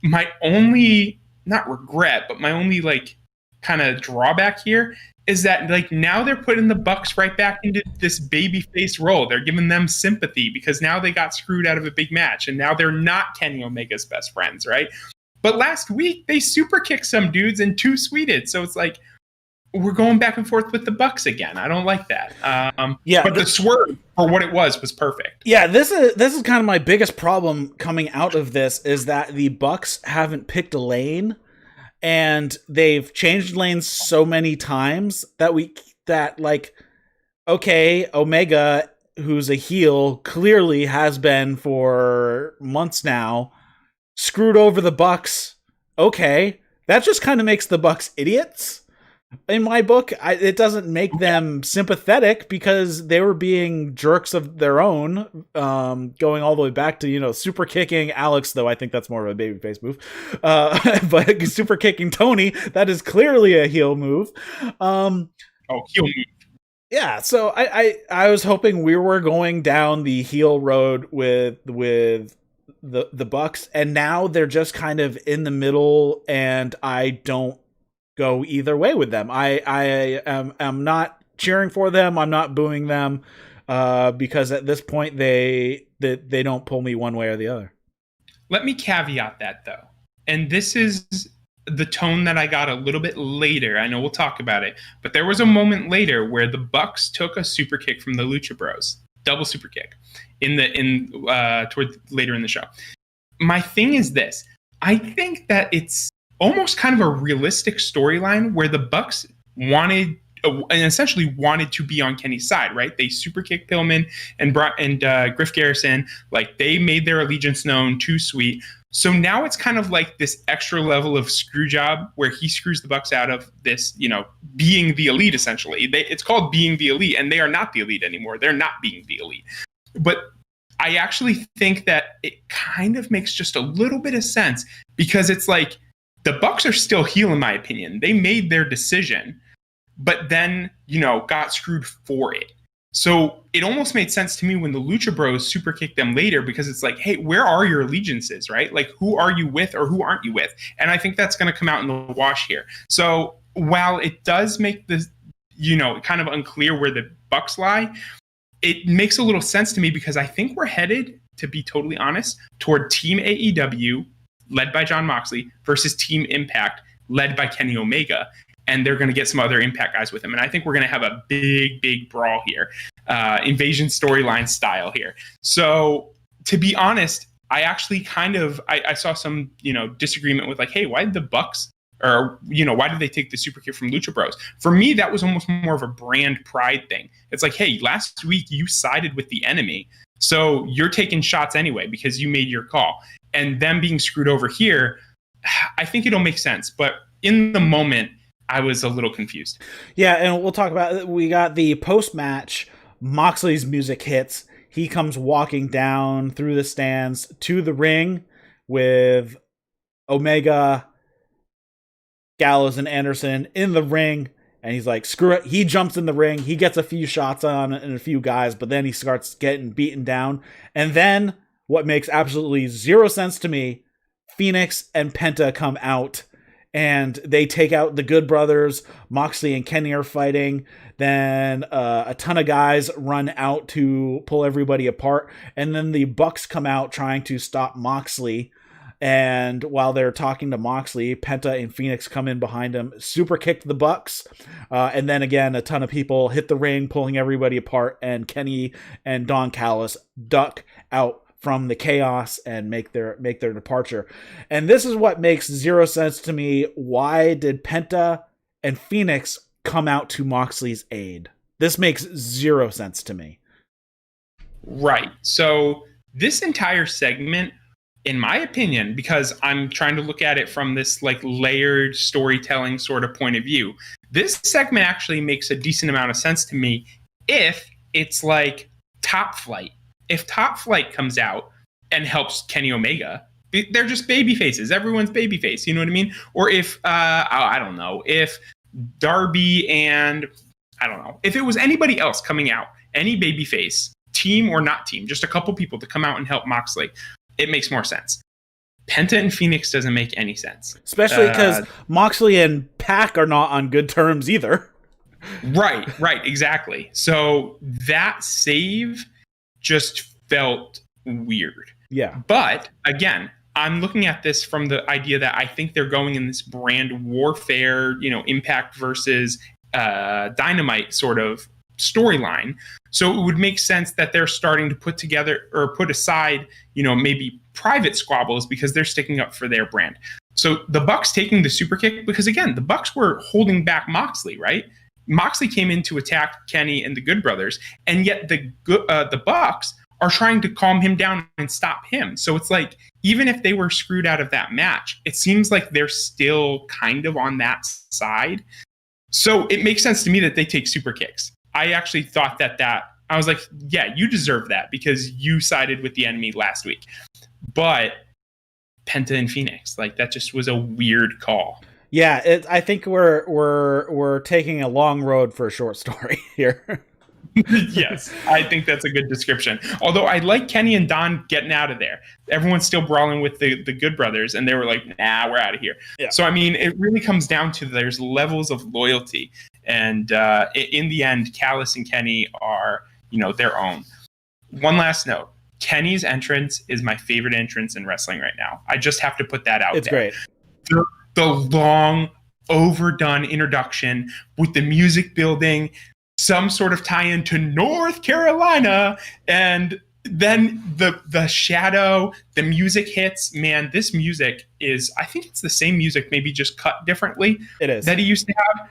My only, not regret, but my only like kind of drawback here is that like now they're putting the Bucks right back into this babyface role. They're giving them sympathy because now they got screwed out of a big match and now they're not Kenny Omega's best friends, right? But last week they super kicked some dudes and 2 sweeted. So it's like, we're going back and forth with the Bucks again. I don't like that. But the swerve for what it was perfect. Yeah, this is kind of my biggest problem coming out of this is that the Bucks haven't picked a lane, and they've changed lanes so many times that okay, Omega, who's a heel, clearly has been for months now, screwed over the Bucks. Okay, that just kind of makes the Bucks idiots. In my book, it doesn't make them sympathetic because they were being jerks of their own, going all the way back to, super kicking Alex, though I think that's more of a babyface move. But super kicking Tony, that is clearly a heel move. Heel move. Yeah, so I was hoping we were going down the heel road with the Bucks, and now they're just kind of in the middle, and I don't go either way with them. I am not cheering for them. I'm not booing them, because at this point they don't pull me one way or the other. Let me caveat that though, and this is the tone that I got a little bit later. I know we'll talk about it, but there was a moment later where the Bucks took a super kick from the Lucha Bros, double super kick, toward later in the show. My thing is this: I think that it's almost kind of a realistic storyline where the Bucks essentially wanted to be on Kenny's side, right? They super kicked Pillman and Griff Garrison, like they made their allegiance known to Sweet. So now it's kind of like this extra level of screw job where he screws the Bucks out of this, being the elite, essentially. It's called being the elite, and they are not the elite anymore. They're not being the elite. But I actually think that it kind of makes just a little bit of sense, because it's like the Bucks are still heel, in my opinion. They made their decision, but then, got screwed for it. So it almost made sense to me when the Lucha Bros super kicked them later, because it's like, hey, where are your allegiances, right? Like, who are you with or who aren't you with? And I think that's going to come out in the wash here. So while it does make this, kind of unclear where the Bucks lie, it makes a little sense to me, because I think we're headed, to be totally honest, toward Team AEW, led by Jon Moxley, versus Team Impact, led by Kenny Omega. And they're going to get some other Impact guys with him. And I think we're going to have a big, big brawl here. Invasion storyline style here. So to be honest, I actually I saw some, disagreement with like, hey, why did the Bucks, or, why did they take the super kick from Lucha Bros? For me, that was almost more of a brand pride thing. It's like, hey, last week you sided with the enemy, so you're taking shots anyway because you made your call. And them being screwed over here, I think it'll make sense. But in the moment, I was a little confused. Yeah, and we'll talk about it. We got the post-match. Moxley's music hits. He comes walking down through the stands to the ring with Omega, Gallows, and Anderson in the ring. And he's like, screw it. He jumps in the ring. He gets a few shots on and a few guys, but then he starts getting beaten down. And then, what makes absolutely zero sense to me, Phoenix and Penta come out. And they take out the Good Brothers. Moxley and Kenny are fighting. Then a ton of guys run out to pull everybody apart. And then the Bucks come out trying to stop Moxley. And while they're talking to Moxley, Penta and Phoenix come in behind him, super kick the Bucks. And then again, a ton of people hit the ring, pulling everybody apart. And Kenny and Don Callis duck out from the chaos and make their departure. And this is what makes zero sense to me. Why did Penta and Phoenix come out to Moxley's aid? This makes zero sense to me. Right. So this entire segment, in my opinion, because I'm trying to look at it from this like layered storytelling sort of point of view, this segment actually makes a decent amount of sense to me if it's like Top Flight. If Top Flight comes out and helps Kenny Omega, they're just baby faces. Everyone's baby face. You know what I mean? Or if, I don't know, if Darby and, I don't know, if it was anybody else coming out, any baby face, team or not team, just a couple people to come out and help Moxley, it makes more sense. Penta and Phoenix doesn't make any sense. Especially because Moxley and Pac are not on good terms either. Right, exactly. So that save just felt weird. Yeah. But again, I'm looking at this from the idea that I think they're going in this brand warfare, Impact versus Dynamite sort of storyline. So it would make sense that they're starting to put together or put aside, maybe private squabbles because they're sticking up for their brand. So the Bucks taking the super kick, because again, the Bucks were holding back Moxley, right? Moxley came in to attack Kenny and the Good Brothers, and yet the Bucks are trying to calm him down and stop him. So it's like, even if they were screwed out of that match, it seems like they're still kind of on that side. So it makes sense to me that they take super kicks. I actually thought that I was like, yeah, you deserve that because you sided with the enemy last week. But Penta and Phoenix, like that just was a weird call. Yeah, I think we're taking a long road for a short story here. Yes, I think that's a good description. Although I like Kenny and Don getting out of there. Everyone's still brawling with the Good Brothers, and they were like, nah, we're out of here. Yeah. So, I mean, it really comes down to there's levels of loyalty. And in the end, Callis and Kenny are, their own. One last note. Kenny's entrance is my favorite entrance in wrestling right now. I just have to put that out there. It's great. The long, overdone introduction with the music building, some sort of tie-in to North Carolina, and then the shadow, the music hits. Man, this music I think it's the same music, maybe just cut differently. It is. That he used to have.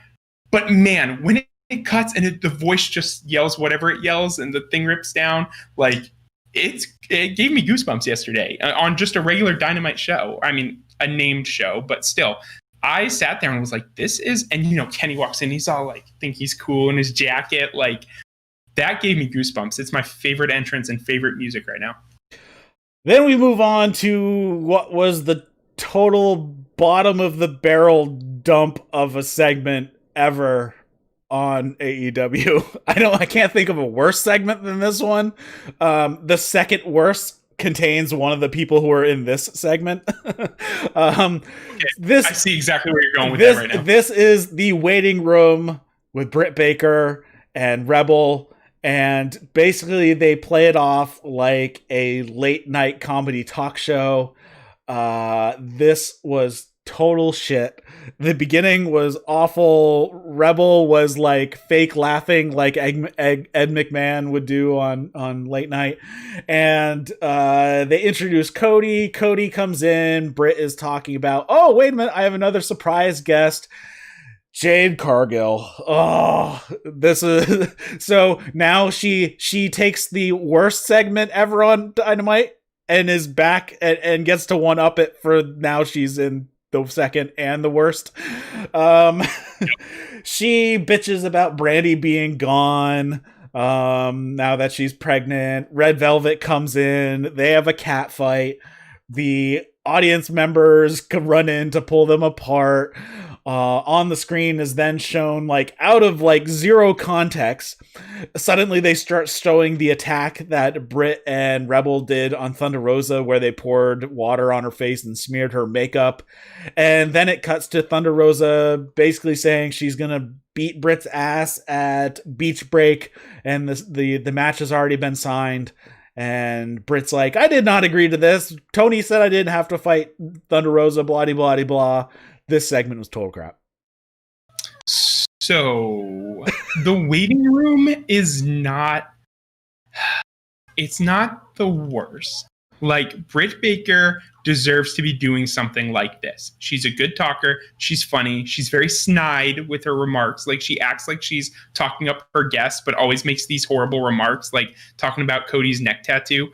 But man, when it cuts and the voice just yells whatever it yells and the thing rips down, like it gave me goosebumps yesterday on just a regular Dynamite show. I mean, a named show, but still. I sat there and was like, this is, and Kenny walks in, he's all like, think he's cool in his jacket. Like, that gave me goosebumps. It's my favorite entrance and favorite music right now. Then we move on to what was the total bottom of the barrel dump of a segment ever on AEW. I can't think of a worse segment than this one. The second worst contains one of the people who are in this segment. I see exactly where you're going with that right now. This is the waiting room with Britt Baker and Rebel, and basically they play it off like a late night comedy talk show. This was total shit. The beginning was awful. Rebel was like fake laughing like Ed McMahon would do on late night. And they introduce Cody. Cody comes in. Britt is talking about, oh, wait a minute, I have another surprise guest. Jade Cargill. Oh, this is so now she takes the worst segment ever on Dynamite and is back and gets to one up it for now she's in the second and the worst. She bitches about Brandy being gone now that she's pregnant. Red Velvet comes in. They have a cat fight. The audience members can run in to pull them apart. On the screen is then shown like out of like zero context. Suddenly they start showing the attack that Britt and Rebel did on Thunder Rosa, where they poured water on her face and smeared her makeup. And then it cuts to Thunder Rosa basically saying she's gonna beat Britt's ass at Beach Break, and the match has already been signed. And Britt's like, I did not agree to this. Tony said I didn't have to fight Thunder Rosa, blah, blah, blah, blah. This segment was total crap. So the waiting room is it's not the worst. Like, Britt Baker deserves to be doing something like this. She's a good talker. She's funny. She's very snide with her remarks. Like, she acts like she's talking up her guests, but always makes these horrible remarks, like talking about Cody's neck tattoo.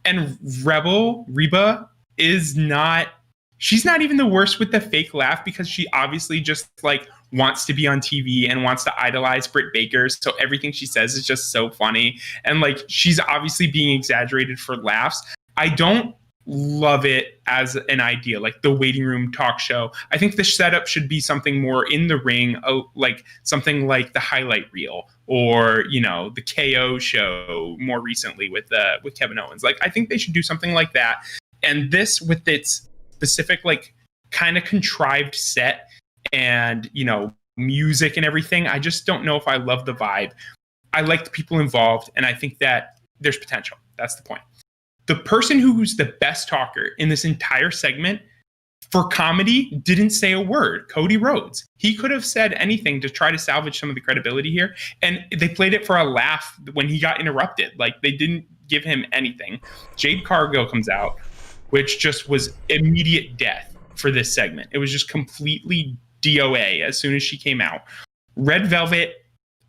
And Reba she's not even the worst with the fake laugh, because she obviously just like wants to be on TV and wants to idolize Britt Baker. So everything she says is just so funny. And like, she's obviously being exaggerated for laughs. I don't love it as an idea, like the waiting room talk show. I think the setup should be something more in the ring, like something like the highlight reel or, the KO show more recently with Kevin Owens. Like, I think they should do something like that. And this, with its specific, like, kind of contrived set and, music and everything, I just don't know if I love the vibe. I like the people involved, and I think that there's potential. That's the point. The person who's the best talker in this entire segment for comedy didn't say a word. Cody Rhodes. He could have said anything to try to salvage some of the credibility here. And they played it for a laugh when he got interrupted. Like, they didn't give him anything. Jade Cargill comes out, which just was immediate death for this segment. It was just completely DOA as soon as she came out. Red Velvet,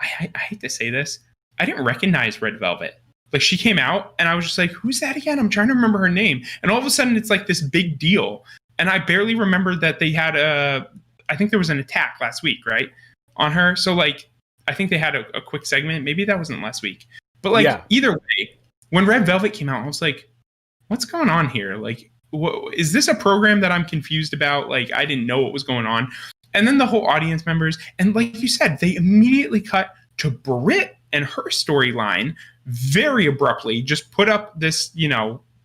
I hate to say this, I didn't recognize Red Velvet. Like, she came out and I was just like, who's that again? I'm trying to remember her name. And all of a sudden it's like this big deal. And I barely remember that they had I think there was an attack last week, right? on her. So like, I think they had a quick segment. Maybe that wasn't last week. But like, either way, when Red Velvet came out, I was like, what's going on here? Like, is this a program that I'm confused about? Like, I didn't know what was going on. And then the whole audience members, and like you said, they immediately cut to Britt and her storyline very abruptly, just put up this,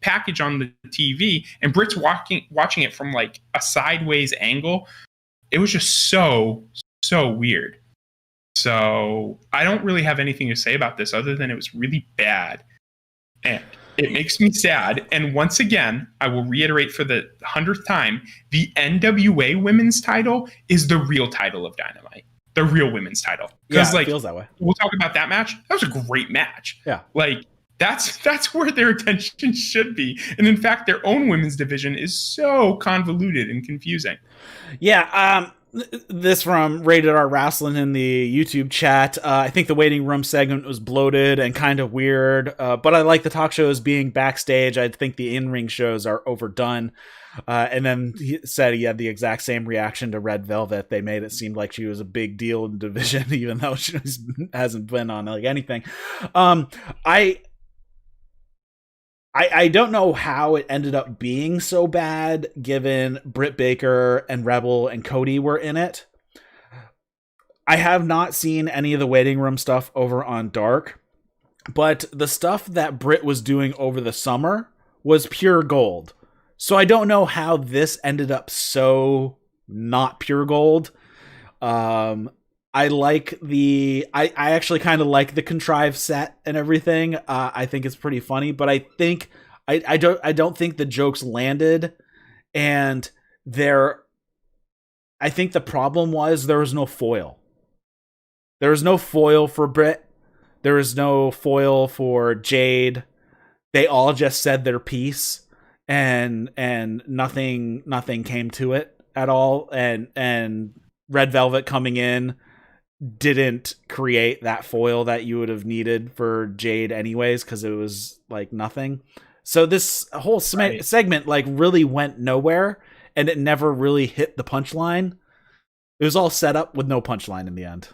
package on the TV, and Britt's watching it from like a sideways angle. It was just so weird. So I don't really have anything to say about this other than it was really bad. And it makes me sad. And once again, I will reiterate for the 100th time, the NWA women's title is the real title of Dynamite. The real women's title. Because it feels that way. We'll talk about that match. That was a great match. Yeah. Like, that's where their attention should be. And in fact, their own women's division is so convoluted and confusing. Yeah. This from Rated R Wrestling in the YouTube chat. I think the waiting room segment was bloated and kind of weird, but I like the talk shows being backstage. I think the in-ring shows are overdone. And then he said he had the exact same reaction to Red Velvet. They made it seem like she was a big deal in the division, even though she hasn't been on like anything. I don't know how it ended up being so bad, given Britt Baker and Rebel and Cody were in it. I have not seen any of the waiting room stuff over on Dark, but the stuff that Britt was doing over the summer was pure gold. So I don't know how this ended up so not pure gold. I like I actually kind of like the contrived set and everything. I think it's pretty funny, but I think I don't think the jokes landed, and I think the problem was there was no foil. There was no foil for Britt. There was no foil for Jade. They all just said their piece, and nothing came to it at all. And Red Velvet coming in didn't create that foil that you would have needed for Jade anyways, because it was like nothing. So this whole segment like really went nowhere, and it never really hit the punchline. It was all set up with no punchline in the end.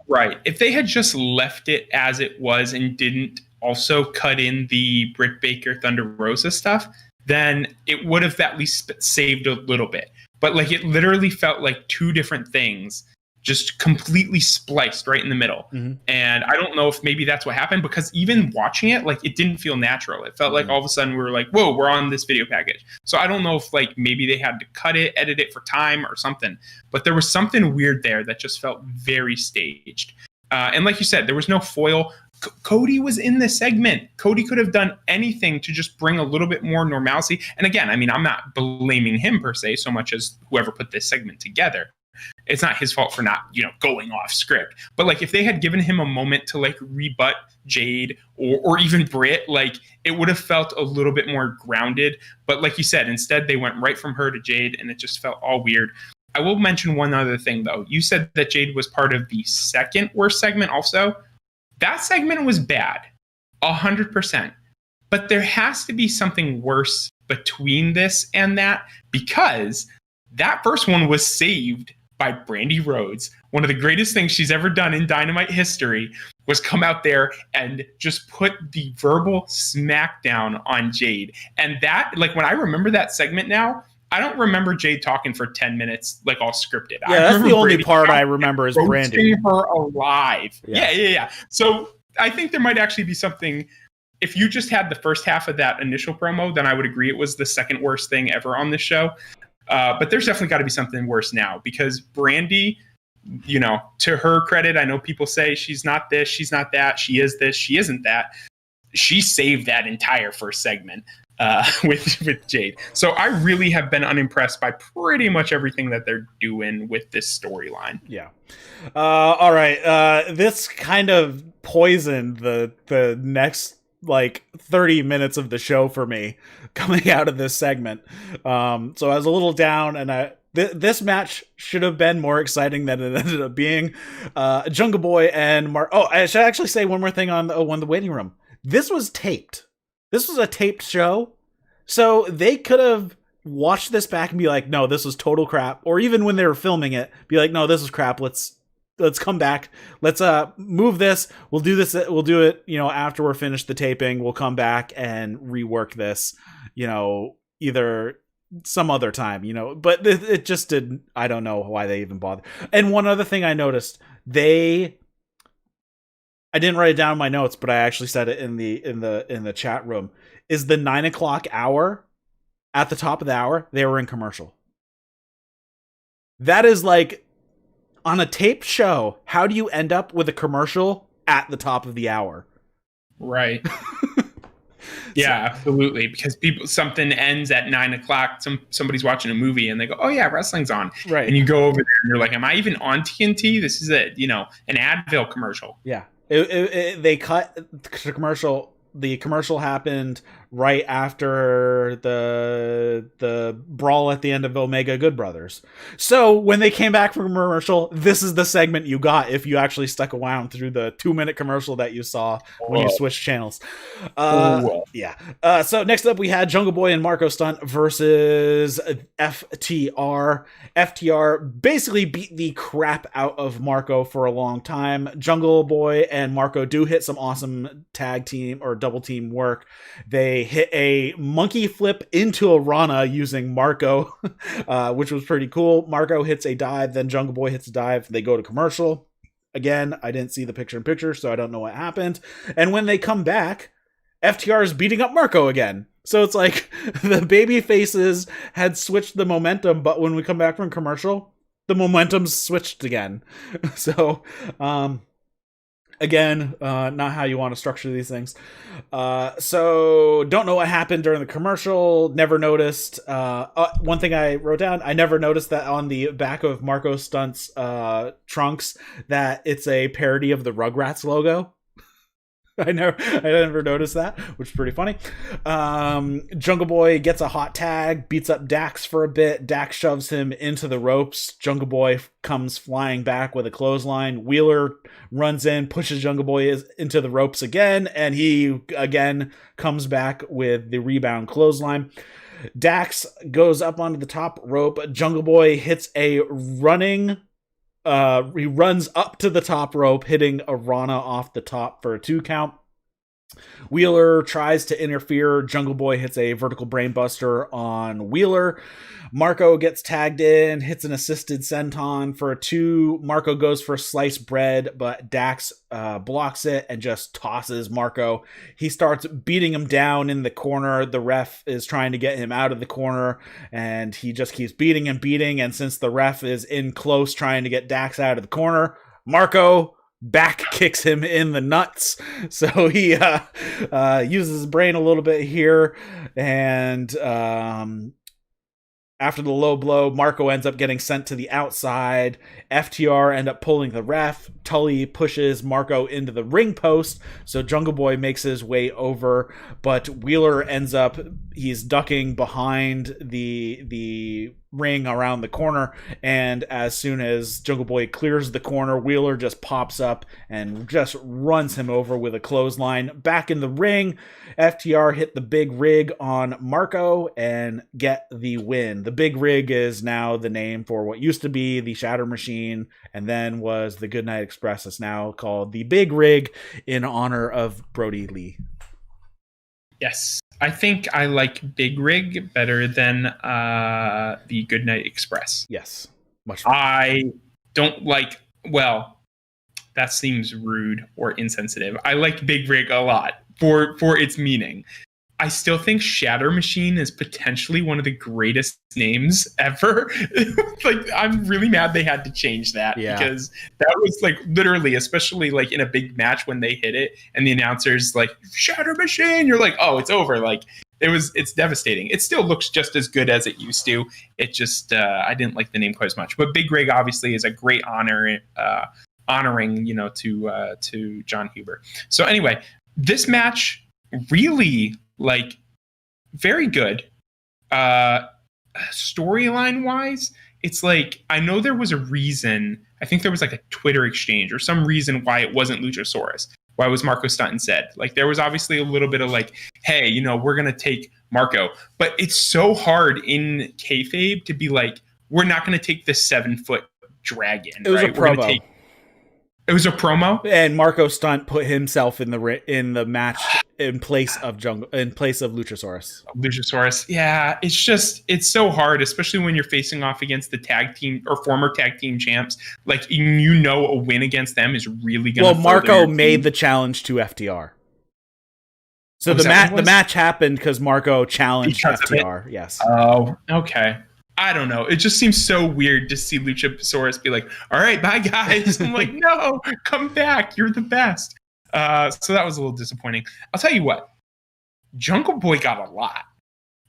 Right. If they had just left it as it was and didn't also cut in the Britt Baker Thunder Rosa stuff, then it would have at least saved a little bit. But like, it literally felt like two different things just completely spliced right in the middle. Mm-hmm. And I don't know if maybe that's what happened, because even watching it, like, it didn't feel natural. It felt like all of a sudden we were like, whoa, we're on this video package. So I don't know if like maybe they had to cut it, edit it for time or something, but there was something weird there that just felt very staged. And like you said, there was no foil. Cody was in this segment. Cody could have done anything to just bring a little bit more normalcy. And again, I mean, I'm not blaming him per se so much as whoever put this segment together. It's not his fault for not, going off script. But like, if they had given him a moment to like rebut Jade or even Britt, like, it would have felt a little bit more grounded. But like you said, instead they went right from her to Jade, and it just felt all weird. I will mention one other thing though. You said that Jade was part of the second worst segment also. That segment was bad, 100%. But there has to be something worse between this and that, because that first one was saved by Brandy Rhodes. One of the greatest things she's ever done in Dynamite history was come out there and just put the verbal smackdown on Jade. And that, like, when I remember that segment now, I don't remember Jade talking for 10 minutes, like, all scripted. Yeah, that's the only part I remember is Brandy. Her alive. Yeah. So I think there might actually be something. If you just had the first half of that initial promo, then I would agree it was the second worst thing ever on this show. But there's definitely got to be something worse now, because Brandy, to her credit, I know people say she's not this, she's not that, she is this, she isn't that. She saved that entire first segment with Jade. So I really have been unimpressed by pretty much everything that they're doing with this storyline. Yeah. All right. This kind of poisoned the next like 30 minutes of the show for me coming out of this segment. So I was a little down, and this match should have been more exciting than it ended up being. Jungleboy and I should actually say one more thing on the waiting room. This was taped. This was a taped show. So they could have watched this back and be like, no, this was total crap. Or even when they were filming it, be like, no, this is crap. Let's let's come back. Let's move this. We'll do this. We'll do it, after we're finished the taping. We'll come back and rework this, either some other time, but it just didn't. I don't know why they even bothered. And one other thing I noticed, I didn't write it down in my notes, but I actually said it in the chat room, is the 9 o'clock hour at the top of the hour. They were in commercial. That is like, on a taped show, how do you end up with a commercial at the top of the hour? Right. Yeah, absolutely. Because something ends at 9 o'clock. Somebody's watching a movie and they go, "Oh yeah, wrestling's on." Right. And you go over there and you're like, "Am I even on TNT? This is an Advil commercial." Yeah. They cut the commercial. The commercial happened right after the brawl at the end of Omega Good Brothers. So when they came back from commercial, this is the segment you got if you actually stuck around through the 2-minute commercial that you saw when you switched channels. Yeah. So next up we had Jungleboy and Marco Stunt versus FTR. FTR basically beat the crap out of Marco for a long time. Jungleboy and Marco do hit some awesome tag team or double team work. They hit a monkey flip into a Rana using Marco, which was pretty cool. Marco hits a dive, then Jungleboy hits a dive. They go to commercial. Again, I didn't see the picture-in-picture, so I don't know what happened. And when they come back, FTR is beating up Marco again. So it's like the baby faces had switched the momentum, but when we come back from commercial, the momentum's switched again. So, again, not how you want to structure these things. So don't know what happened during the commercial. Never noticed. One thing I wrote down, I never noticed that on the back of Marco Stunt's trunks that it's a parody of the Rugrats logo. I never noticed that, which is pretty funny. Jungle Boy gets a hot tag, beats up Dax for a bit. Dax shoves him into the ropes. Jungle Boy comes flying back with a clothesline. Wheeler runs in, pushes Jungle Boy into the ropes again, and he again comes back with the rebound clothesline. Dax goes up onto the top rope. Jungle Boy hits a running... he runs up to the top rope, hitting a Rana off the top for a 2 count. Wheeler tries to interfere. Jungle Boy hits a vertical brainbuster on Wheeler. Marco gets tagged in, hits an assisted senton for a 2. Marco goes for sliced bread, but Dax blocks it and just tosses Marco. He starts beating him down in the corner. The ref is trying to get him out of the corner, and he just keeps beating and beating. And since the ref is in close trying to get Dax out of the corner, Marco back kicks him in the nuts. So he uses his brain a little bit here, and after the low blow, Marco ends up getting sent to the outside. FTR end up pulling the ref. Tully pushes Marco into the ring post, so Jungle Boy makes his way over, but Wheeler ends up, he's ducking behind the ring around the corner, and as soon as Jungle Boy clears the corner, Wheeler just pops up and just runs him over with a clothesline. Back in the ring, FTR hit the big rig on Marco and get the win. The big rig is now the name for what used to be the Shatter Machine and then was the Goodnight Express. It's now called the Big Rig in honor of Brody Lee. Yes. I think I like Big Rig better than the Goodnight Express. Yes. Much more. I don't like, well, that seems rude or insensitive. I like Big Rig a lot for its meaning. I still think Shatter Machine is potentially one of the greatest names ever. Like, I'm really mad they had to change that because that was like literally, especially like in a big match when they hit it and the announcer's like Shatter Machine, you're like, oh, it's over. Like it's devastating. It still looks just as good as it used to. It just, I didn't like the name quite as much, but Big Rig obviously is a great honor, honoring, to John Huber. So anyway, this match really, like, very good. Storyline wise, it's like, I know there was a reason. I think there was like a Twitter exchange or some reason why it wasn't Luchasaurus, why it was Marco Stunt instead. Like, there was obviously a little bit of like, hey, we're gonna take Marco, but it's so hard in kayfabe to be like, we're not gonna take this 7-foot dragon. It was right? a promo. It was a promo, and Marco Stunt put himself in the match in place of Luchasaurus. Luchasaurus. Yeah, it's so hard, especially when you're facing off against the tag team or former tag team champs. Like, a win against them is really going to. Well, Marco made the challenge to FTR. So the match happened because Marco challenged FTR. Yes. Oh, okay. I don't know. It just seems so weird to see Luchasaurus be like, all right, bye, guys. I'm like, no, come back. You're the best. So that was a little disappointing. I'll tell you what. Jungleboy got a lot.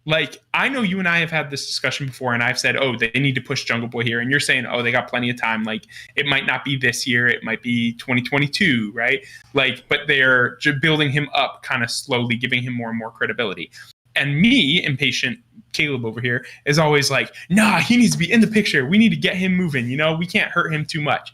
Like, I know you and I have had this discussion before, and I've said, oh, they need to push Jungleboy here. And you're saying, oh, they got plenty of time. Like, it might not be this year. It might be 2022, right? Like, but they're just building him up kind of slowly, giving him more and more credibility. And me, impatient Caleb over here, is always like, nah, he needs to be in the picture. We need to get him moving. We can't hurt him too much.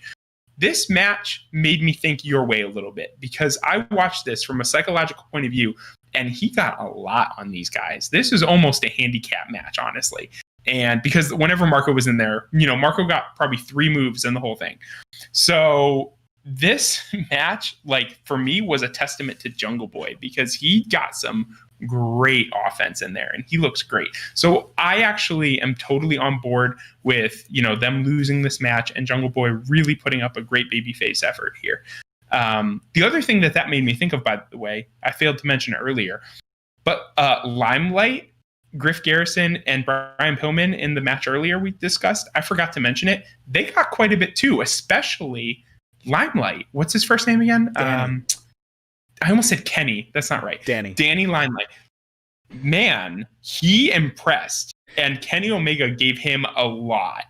This match made me think your way a little bit because I watched this from a psychological point of view, and he got a lot on these guys. This is almost a handicap match, honestly. And because whenever Marco was in there, Marco got probably 3 moves in the whole thing. So this match, like, for me, was a testament to Jungleboy because he got some great offense in there and he looks great. So I actually am totally on board with them losing this match and Jungleboy really putting up a great babyface effort here. The other thing that made me think of, by the way, I failed to mention it earlier, but Limelight, Griff Garrison, and Brian Pillman in the match earlier we discussed, I forgot to mention it. They got quite a bit too, especially Limelight. What's his first name again? I almost said Kenny. That's not right. Danny Limelight. Man, he impressed. And Kenny Omega gave him a lot.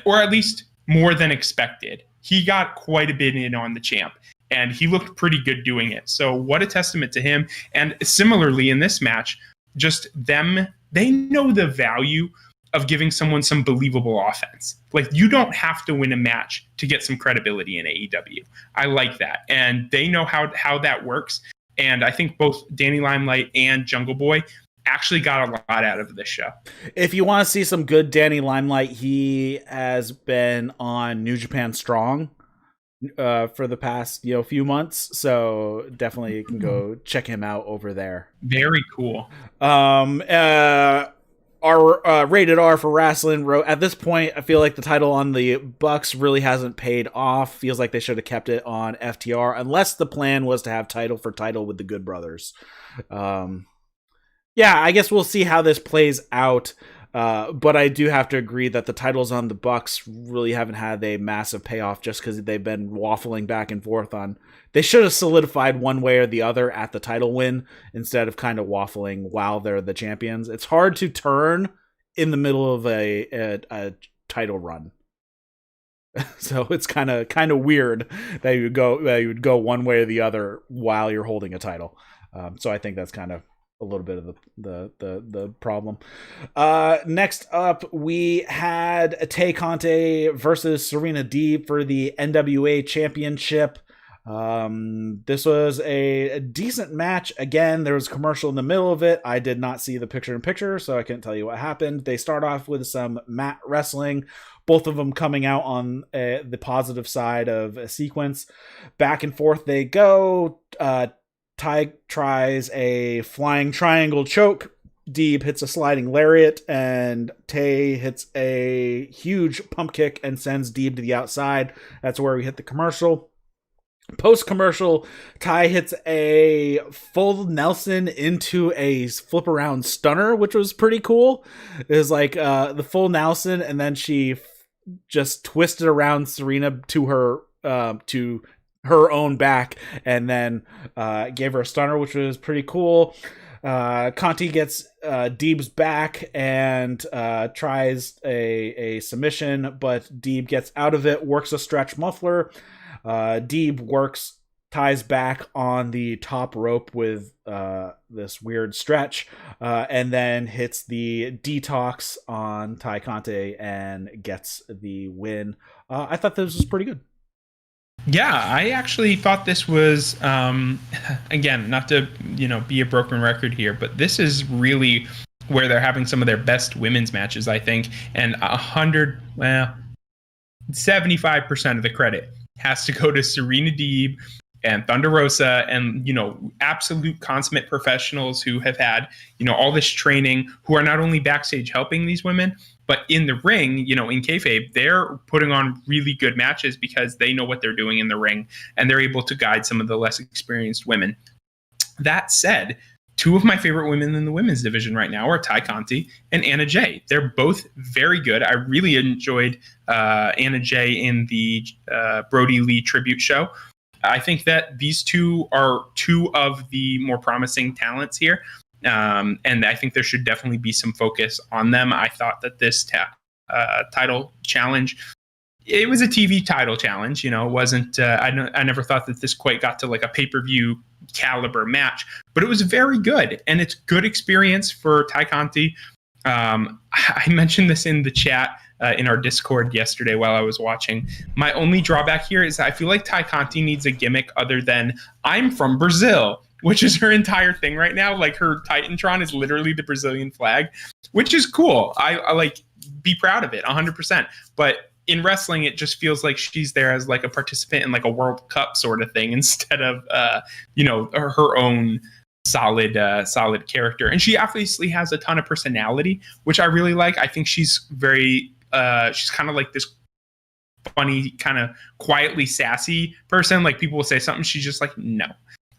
Or at least more than expected. He got quite a bit in on the champ. And he looked pretty good doing it. So what a testament to him. And similarly in this match, just them, they know the value of giving someone some believable offense. Like, you don't have to win a match to get some credibility in AEW. I like that. And they know how that works. And I think both Danny Limelight and Jungleboy actually got a lot out of this show. If you want to see some good Danny Limelight, he has been on New Japan Strong for the past few months. So definitely you can go check him out over there. Very cool. Our rated R for wrestling wrote, at this point, I feel like the title on the Bucks really hasn't paid off. Feels like they should have kept it on FTR, unless the plan was to have title for title with the Good Brothers. Yeah, I guess we'll see how this plays out. But I do have to agree that the titles on the Bucks really haven't had a massive payoff just because they've been waffling back and forth on. They should have solidified one way or the other at the title win instead of kind of waffling while they're the champions. It's hard to turn in the middle of a title run. So it's kind of weird that you would go one way or the other while you're holding a title. So I think that's kind of a little bit of the problem. Next up, we had Atte Kante versus Serena Deeb for the NWA Championship. This was a decent match. Again, there was a commercial in the middle of it. I did not see the picture-in-picture, so I can't tell you what happened. They start off with some mat wrestling, both of them coming out on the positive side of a sequence. Back and forth they go. Ty tries a flying triangle choke. Deeb hits a sliding lariat, and Tay hits a huge pump kick and sends Deeb to the outside. That's where we hit the commercial. Post-commercial, Ty hits a full Nelson into a flip-around stunner, which was pretty cool. It was like the full Nelson, and then she just twisted around Serena to her own back, and then gave her a stunner, which was pretty cool. Conti gets Deeb's back and tries a submission, but Deeb gets out of it, works a stretch muffler. Deeb works Ty's back on the top rope with this weird stretch, and then hits the detox on Ty Conte and gets the win. I thought this was pretty good. Yeah, I actually thought this was, again, not to be a broken record here, but this is really where they're having some of their best women's matches, I think, and 75% of the credit has to go to Serena Deeb and Thunder Rosa and, absolute consummate professionals who have had, all this training, who are not only backstage helping these women, but in the ring, in kayfabe, they're putting on really good matches because they know what they're doing in the ring and they're able to guide some of the less experienced women. That said, two of my favorite women in the women's division right now are Tay Conti and Anna Jay. They're both very good. I really enjoyed Anna Jay in the Brody Lee tribute show. I think that these two are two of the more promising talents here. And I think there should definitely be some focus on them. I thought that this title challenge, it was a TV title challenge. It wasn't, I never thought that this quite got to like a pay-per-view caliber match, but it was very good. And it's good experience for Tay Conti. I mentioned this in the chat in our Discord yesterday while I was watching. My only drawback here is I feel like Tay Conti needs a gimmick other than I'm from Brazil, which is her entire thing right now. Like her Titantron is literally the Brazilian flag, which is cool. I like be proud of it 100%. But in wrestling, it just feels like she's there as like a participant in like a World Cup sort of thing instead of, her own solid character. And she obviously has a ton of personality, which I really like. I think she's very, she's kind of like this funny, kind of quietly sassy person. Like people will say something, she's just like, no.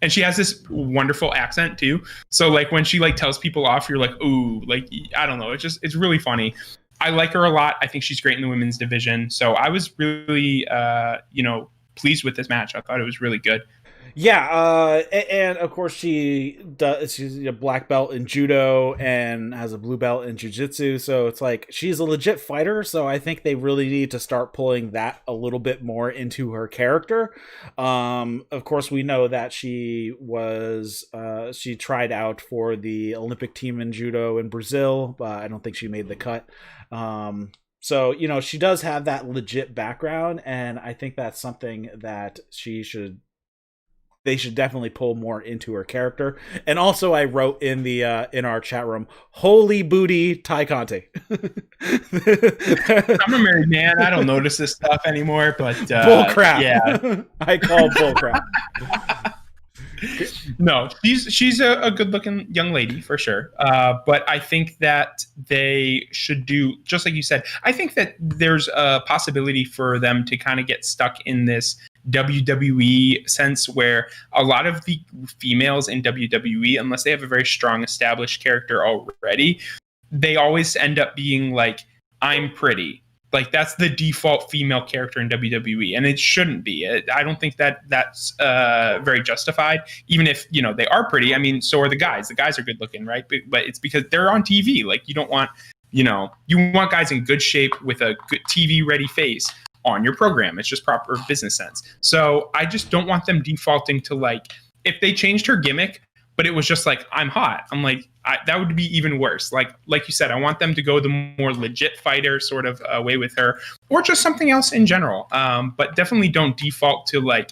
And she has this wonderful accent too. So like when she like tells people off, you're like, ooh, like, I don't know. It's really funny. I like her a lot. I think she's great in the women's division. So I was really, pleased with this match. I thought it was really good. Yeah, and of course she's a black belt in judo and has a blue belt in jiu-jitsu, so it's like she's a legit fighter, so I think they really need to start pulling that a little bit more into her character. Of course we know that she tried out for the Olympic team in judo in Brazil, but I don't think she made the cut. So, she does have that legit background, and I think that's something that they should definitely pull more into her character. And also I wrote in the in our chat room, holy booty Tay Conti. I'm a married man. I don't notice this stuff anymore, but bull crap. Yeah. I call bull crap. No, she's a good looking young lady for sure. But I think that they should do, just like you said, I think that there's a possibility for them to kind of get stuck in this WWE sense where a lot of the females in WWE, unless they have a very strong established character already, they always end up being like, I'm pretty. Like that's the default female character in WWE, and it shouldn't be. I don't think that that's very justified. Even if they are pretty, I mean, so are the guys. The guys are good looking, right? But it's because they're on TV. Like you don't want, you want guys in good shape with a good TV ready face on your program. It's just proper business sense. So I just don't want them defaulting to like, if they changed her gimmick, but it was just like, I'm hot. I'm like, that would be even worse. Like you said, I want them to go the more legit fighter sort of way with her, or just something else in general. But definitely don't default to like,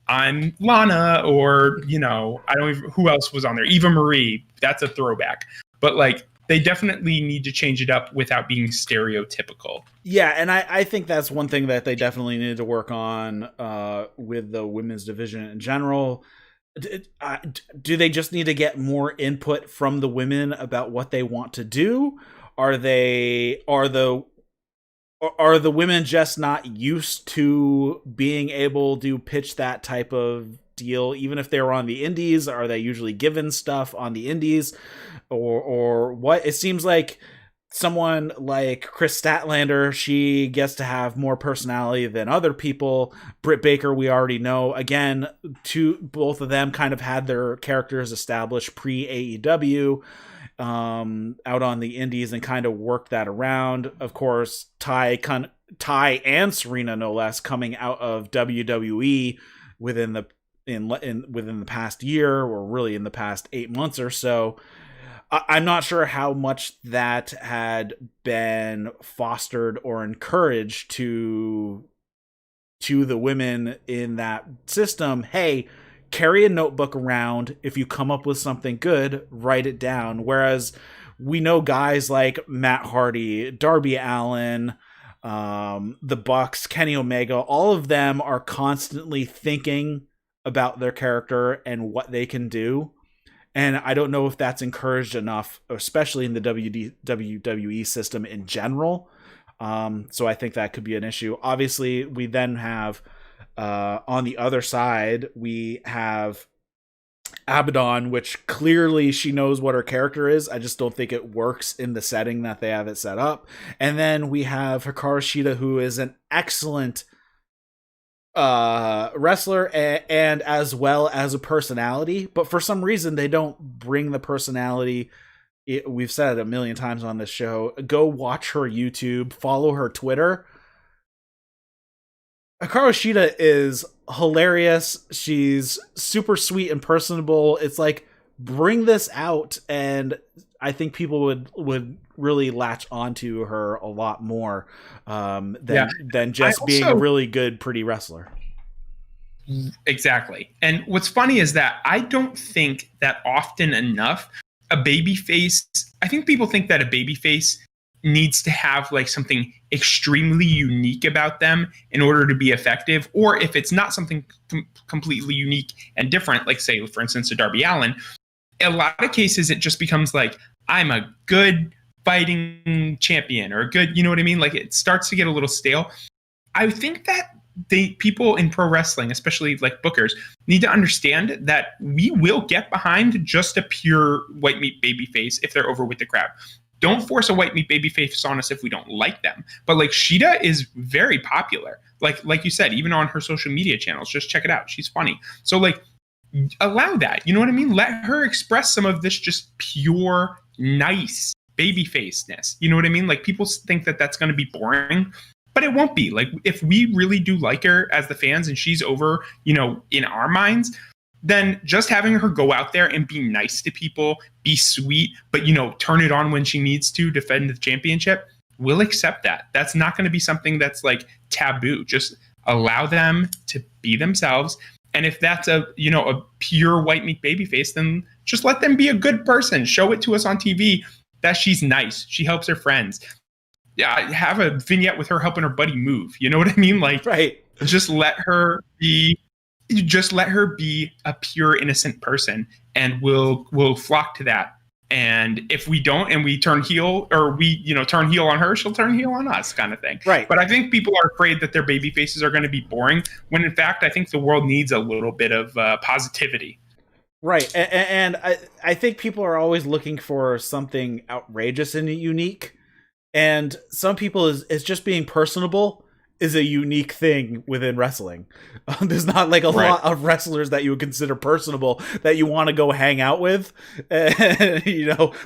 I'm Lana, or, I don't even, who else was on there? Eva Marie. That's a throwback. But like, they definitely need to change it up without being stereotypical. Yeah, and I think that's one thing that they definitely need to work on with the women's division in general. Do they just need to get more input from the women about what they want to do? Are the women just not used to being able to pitch that type of deal? Even if they're on the indies, are they usually given stuff on the indies? Or what? It seems like someone like Chris Statlander, she gets to have more personality than other people. Britt Baker, we already know. Again, both of them kind of had their characters established pre-AEW out on the indies and kind of worked that around. Of course, Tay and Serena, no less, coming out of WWE within the past year, or really in the past 8 months or so. I'm not sure how much that had been fostered or encouraged to the women in that system. Hey, carry a notebook around. If you come up with something good, write it down. Whereas we know guys like Matt Hardy, Darby Allin, the Bucks, Kenny Omega, all of them are constantly thinking about their character and what they can do. And I don't know if that's encouraged enough, especially in the WWE system in general. So I think that could be an issue. Obviously, we then have on the other side, we have Abaddon, which clearly she knows what her character is. I just don't think it works in the setting that they have it set up. And then we have Hikaru Shida, who is an excellent wrestler and as well as a personality, but for some reason they don't bring the personality. We've said it a million times on this show. Go watch her YouTube, follow her Twitter. Hikaru Shida is hilarious. She's super sweet and personable. It's like, bring this out, and I think people would really latch onto her a lot more than just being a really good, pretty wrestler. Exactly. And what's funny is that I don't think that often enough a babyface, I think people think that a babyface needs to have like something extremely unique about them in order to be effective. Or if it's not something completely unique and different, like say, for instance, a Darby Allin, a lot of cases it just becomes like, I'm a good fighting champion or a good, you know what I mean? Like it starts to get a little stale. I think that people in pro wrestling, especially like bookers, need to understand that we will get behind just a pure white meat baby face if they're over with the crowd. Don't force a white meat baby face on us if we don't like them. But like Shida is very popular. Like you said, even on her social media channels, just check it out. She's funny. So like allow that. You know what I mean? Let her express some of this just pure, nice baby faceness. You know what I mean? Like people think that that's going to be boring. But it won't be. Like, if we really do like her as the fans and she's over, you know, in our minds, then just having her go out there and be nice to people, be sweet, but, you know, turn it on when she needs to defend the championship, we'll accept that. That's not going to be something that's like taboo. Just allow them to be themselves. And if that's a pure white meat babyface, then just let them be a good person. Show it to us on TV that she's nice. She helps her friends. Yeah, have a vignette with her helping her buddy move. You know what I mean? Like, right. Just let her be a pure, innocent person, and we'll flock to that. And if we don't, and we turn heel, or we, turn heel on her, she'll turn heel on us, kind of thing. Right. But I think people are afraid that their baby faces are going to be boring, when in fact, I think the world needs a little bit of positivity. Right. And I think people are always looking for something outrageous and unique. And some people is just being personable is a unique thing within wrestling. There's not like a lot of wrestlers that you would consider personable that you want to go hang out with and,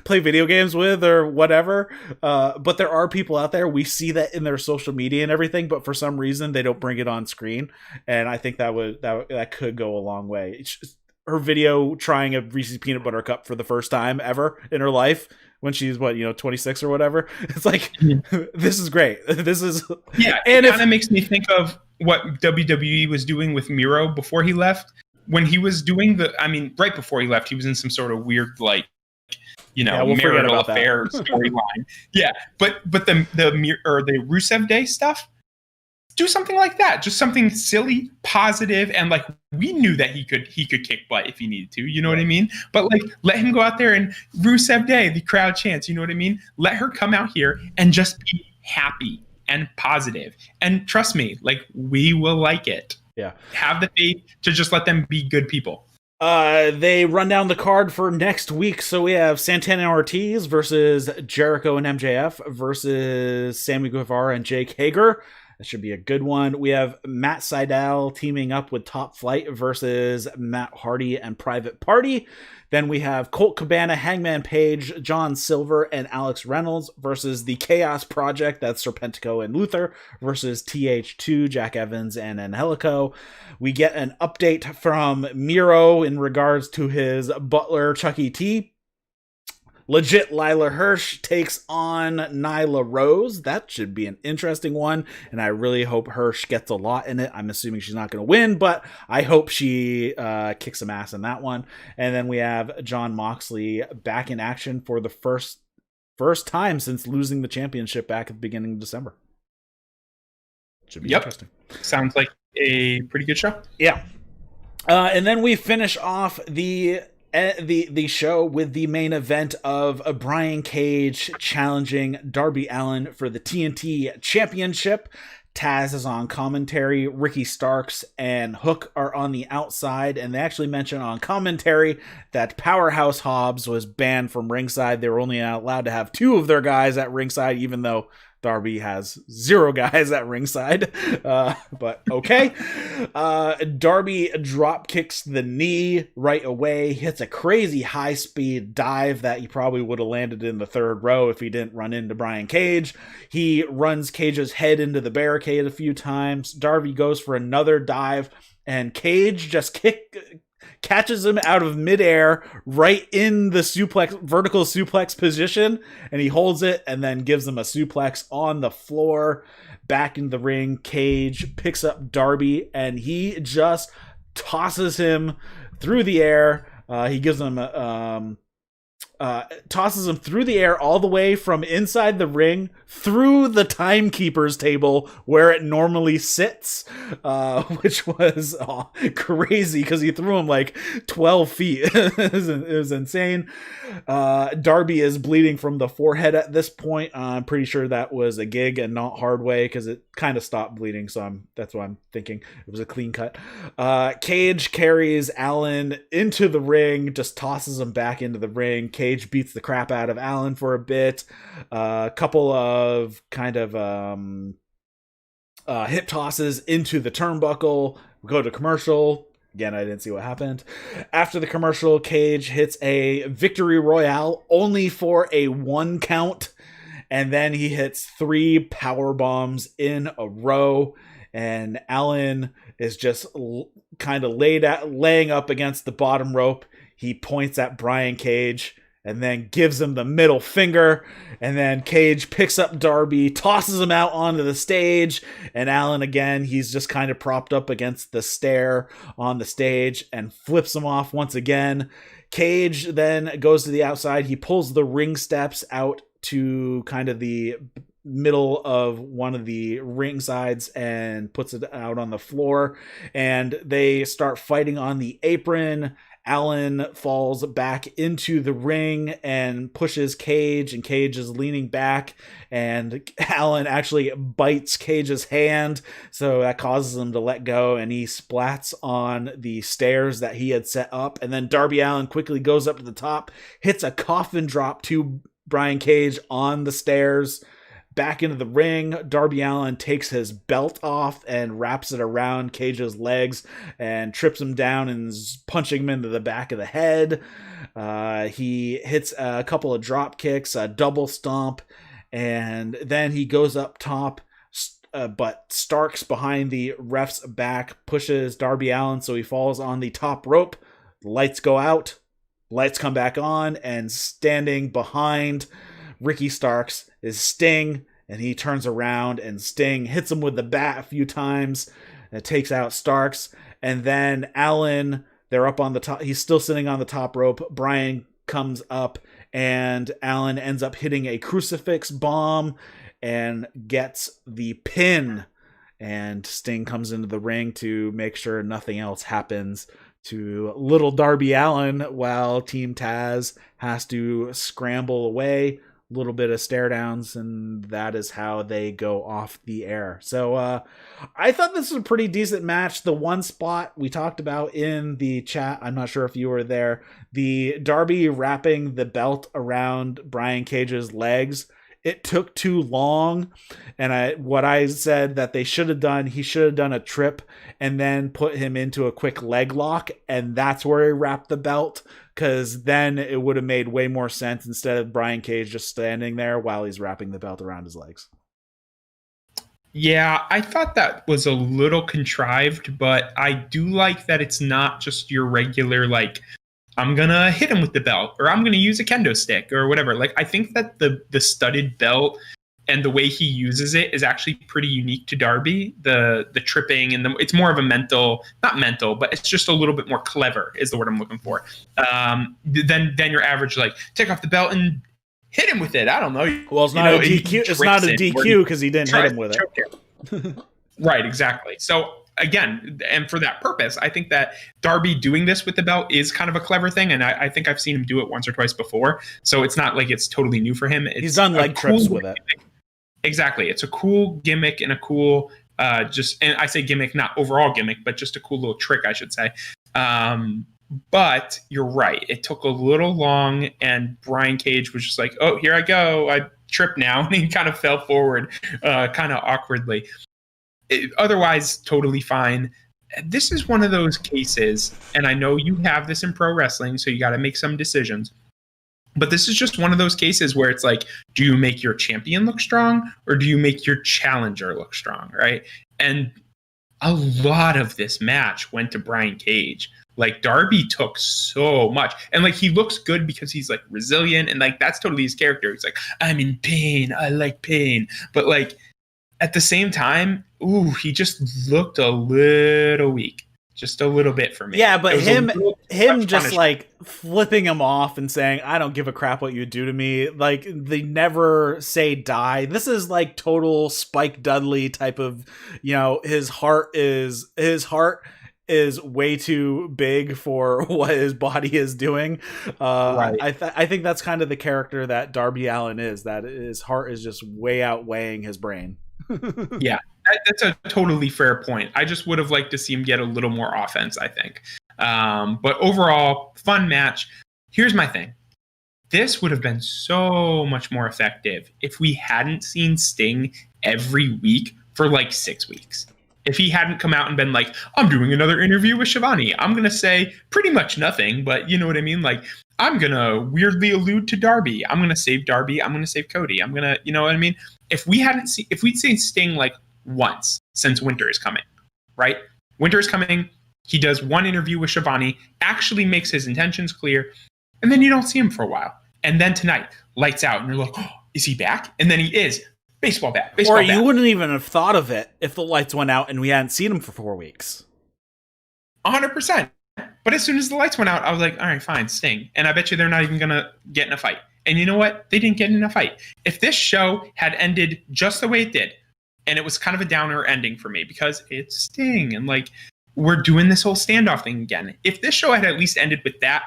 play video games with or whatever. But there are people out there. We see that in their social media and everything, but for some reason they don't bring it on screen. And I think that could go a long way. Her video trying a Reese's peanut butter cup for the first time ever in her life, when she's 26 or whatever. It's like, this is great. This is and it kind of makes me think of what WWE was doing with Miro before he left. When he was doing right before he left, he was in some sort of weird marital affair storyline. Yeah, but the Rusev Day stuff. Do something like that. Just something silly, positive, and like we knew that he could kick butt if he needed to. You know what I mean? But like let him go out there and Rusev Day, the crowd chants. You know what I mean? Let her come out here and just be happy and positive. And trust me, like we will like it. Yeah. Have the faith to just let them be good people. They run down the card for next week. So we have Santana and Ortiz versus Jericho and MJF versus Sammy Guevara and Jake Hager. That should be a good one. We have Matt Sydal teaming up with Top Flight versus Matt Hardy and Private Party. Then we have Colt Cabana, Hangman Page, John Silver, and Alex Reynolds versus the Chaos Project. That's Serpentico and Luther versus TH2, Jack Evans, and Angelico. We get an update from Miro in regards to his butler, Chucky T. Legit Lila Hirsch takes on Nyla Rose. That should be an interesting one, and I really hope Hirsch gets a lot in it. I'm assuming she's not going to win, but I hope she kicks some ass in that one. And then we have Jon Moxley back in action for the first time since losing the championship back at the beginning of December. Should be interesting. Sounds like a pretty good show. Yeah. And then we finish off the show with the main event of Brian Cage challenging Darby Allin for the TNT Championship. Taz is on commentary. Ricky Starks and Hook are on the outside, and they actually mention on commentary that Powerhouse Hobbs was banned from ringside. They were only allowed to have 2 of their guys at ringside, even though Darby has 0 guys at ringside, but okay. Darby drop kicks the knee right away, hits a crazy high-speed dive that he probably would have landed in the 3rd row if he didn't run into Brian Cage. He runs Cage's head into the barricade a few times. Darby goes for another dive, and Cage just catches him out of midair right in the vertical suplex position, and he holds it and then gives him a suplex on the floor. Back in the ring, Cage picks up Darby and he just tosses him through the air. He gives him tosses him through the air all the way from inside the ring through the timekeeper's table where it normally sits, which was crazy because he threw him like 12 feet. It was insane. Darby is bleeding from the forehead at this point. I'm pretty sure that was a gig and not hard way because it kind of stopped bleeding, so that's what I'm thinking. It was a clean cut. Cage carries Allin into the ring, just tosses him back into the ring. Cage beats the crap out of Allin for a bit. A couple of kind of hip tosses into the turnbuckle. We go to commercial. Again, I didn't see what happened. After the commercial, Cage hits a victory royale only for a 1 count. And then he hits 3 power bombs in a row. And Allin is just kind of laying up against the bottom rope. He points at Brian Cage and then gives him the middle finger. And then Cage picks up Darby, tosses him out onto the stage. And Allin, again, he's just kind of propped up against the stair on the stage and flips him off once again. Cage then goes to the outside. He pulls the ring steps out to kind of the middle of one of the ring sides and puts it out on the floor. And they start fighting on the apron. Allin falls back into the ring and pushes Cage, and Cage is leaning back, and Allin actually bites Cage's hand, so that causes him to let go, and he splats on the stairs that he had set up. And then Darby Allin quickly goes up to the top, hits a coffin drop to Brian Cage on the stairs. Back into the ring, Darby Allin takes his belt off and wraps it around Cage's legs and trips him down and is punching him into the back of the head. He hits a couple of drop kicks, a double stomp, and then he goes up top, but Starks behind the ref's back pushes Darby Allin so he falls on the top rope. The lights go out, lights come back on, and standing behind Ricky Starks is Sting, and he turns around and Sting hits him with the bat a few times and it takes out Starks. And then Allin, they're up on the top, he's still sitting on the top rope. Brian comes up and Allin ends up hitting a crucifix bomb and gets the pin, and Sting comes into the ring to make sure nothing else happens to little Darby Allin while Team Taz has to scramble away. Little bit of stare downs, and that is how they go off the air. So I thought this was a pretty decent match. The one spot we talked about in the chat, I'm not sure if you were there, the Darby wrapping the belt around Brian Cage's legs, it took too long. And I said that they should have done, he should have done a trip and then put him into a quick leg lock, and that's where he wrapped the belt, because then it would have made way more sense instead of Brian Cage just standing there while he's wrapping the belt around his legs. Yeah, I thought that was a little contrived, but I do like that it's not just your regular, like, I'm going to hit him with the belt, or I'm going to use a kendo stick, or whatever. Like, I think that the studded belt and the way he uses it is actually pretty unique to Darby. The tripping and it's more of a not mental, but it's just a little bit more clever is the word I'm looking for. Than your average, like, take off the belt and hit him with it. I don't know. Well, it's not a DQ. It's not a DQ because he didn't hit him with it. Right, exactly. So again, and for that purpose, I think that Darby doing this with the belt is kind of a clever thing, and I think I've seen him do it once or twice before. So it's not like it's totally new for him. He's done leg trips with it. Exactly. It's a cool gimmick and a cool and I say gimmick, not overall gimmick, but just a cool little trick, I should say. But you're right. It took a little long, and Brian Cage was just like, oh, here I go. I tripped now. And he kind of fell forward kind of awkwardly. Otherwise, totally fine. This is one of those cases, and I know you have this in pro wrestling, so you got to make some decisions. But this is just one of those cases where it's like, do you make your champion look strong, or do you make your challenger look strong, right? And a lot of this match went to Brian Cage. Like, Darby took so much, and like, he looks good because he's like resilient, and like, that's totally his character. He's like, I'm in pain, I like pain, but like, at the same time, he just looked a little weak, just a little bit for me. Yeah, but him just like flipping him off and saying, I don't give a crap what you do to me, like, they never say die. This is like total Spike Dudley type of, his heart is way too big for what his body is doing. Right. I think that's kind of the character that Darby Allin is, that his heart is just way outweighing his brain. Yeah, that's a totally fair point. I just would have liked to see him get a little more offense, I think. But overall, fun match. Here's my thing. This would have been so much more effective if we hadn't seen Sting every week for like 6 weeks. If he hadn't come out and been like, I'm doing another interview with Shivani, I'm going to say pretty much nothing, but you know what I mean? Like, I'm going to weirdly allude to Darby. I'm going to save Darby. I'm going to save Cody. I'm going to, you know what I mean? If we'd seen Sting like once since Winter is Coming, right? Winter is Coming. He does one interview with Shivani, actually makes his intentions clear, and then you don't see him for a while. And then tonight, lights out, and you're like, oh, is he back? And then he is. Baseball bat. Or you wouldn't even have thought of it if the lights went out and we hadn't seen him for 4 weeks. 100%. But as soon as the lights went out, I was like, all right, fine, Sting. And I bet you they're not even going to get in a fight. And you know what? They didn't get in a fight. If this show had ended just the way it did, and it was kind of a downer ending for me because it's Sting, and like, we're doing this whole standoff thing again. If this show had at least ended with that,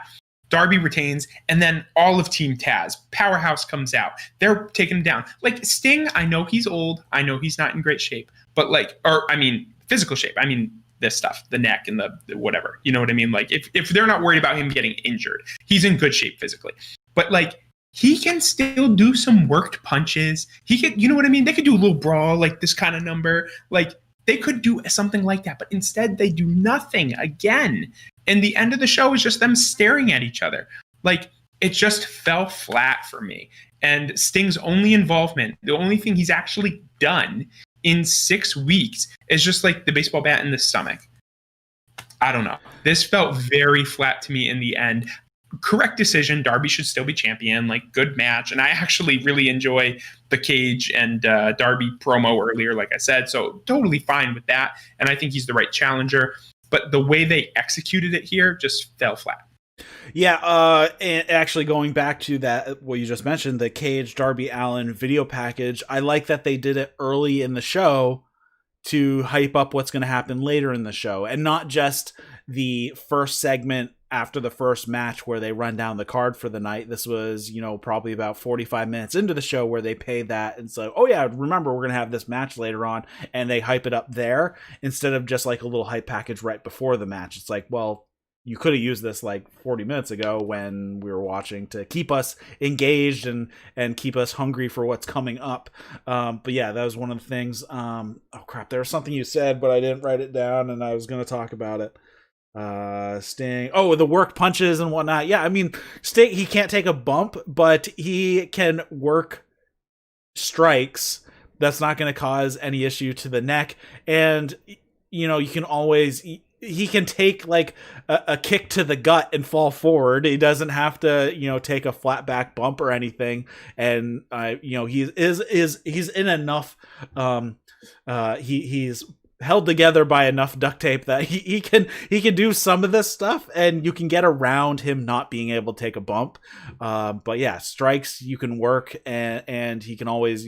Darby retains, and then all of Team Taz, Powerhouse comes out. They're taking him down. Like, Sting, I know he's old. I know he's not in great shape. But physical shape. I mean, this stuff, the neck and the whatever. You know what I mean? Like, if they're not worried about him getting injured, he's in good shape physically. But, like, he can still do some worked punches. He could, you know what I mean? They could do a little brawl, like this kind of number. Like, they could do something like that. But instead, they do nothing again. And the end of the show is just them staring at each other. Like, it just fell flat for me. And Sting's only involvement, the only thing he's actually done in 6 weeks is just like the baseball bat in the stomach. I don't know. This felt very flat to me in the end. Correct decision. Darby should still be champion. Like, good match. And I actually really enjoy the Cage and Darby promo earlier, like I said. So totally fine with that. And I think he's the right challenger. But the way they executed it here just fell flat. Yeah, and actually going back to that, what you just mentioned, the Cage Darby Allin video package, I like that they did it early in the show to hype up what's going to happen later in the show, and not just the first segment after the first match where they run down the card for the night. This was, probably about 45 minutes into the show where they pay that and say, oh yeah, remember, we're going to have this match later on, and they hype it up there instead of just like a little hype package right before the match. It's like, well, you could have used this like 40 minutes ago when we were watching to keep us engaged and keep us hungry for what's coming up. But yeah, that was one of the things. Oh crap, there was something you said, but I didn't write it down, and I was going to talk about it. Sting. Oh, the work punches and whatnot. Yeah, I mean, Sting, he can't take a bump, but he can work strikes. That's not going to cause any issue to the neck. And, you can always... He can take like a kick to the gut and fall forward. He doesn't have to, take a flat back bump or anything. And he's in enough. He's held together by enough duct tape that he can do some of this stuff, and you can get around him not being able to take a bump. But yeah, strikes you can work, and he can always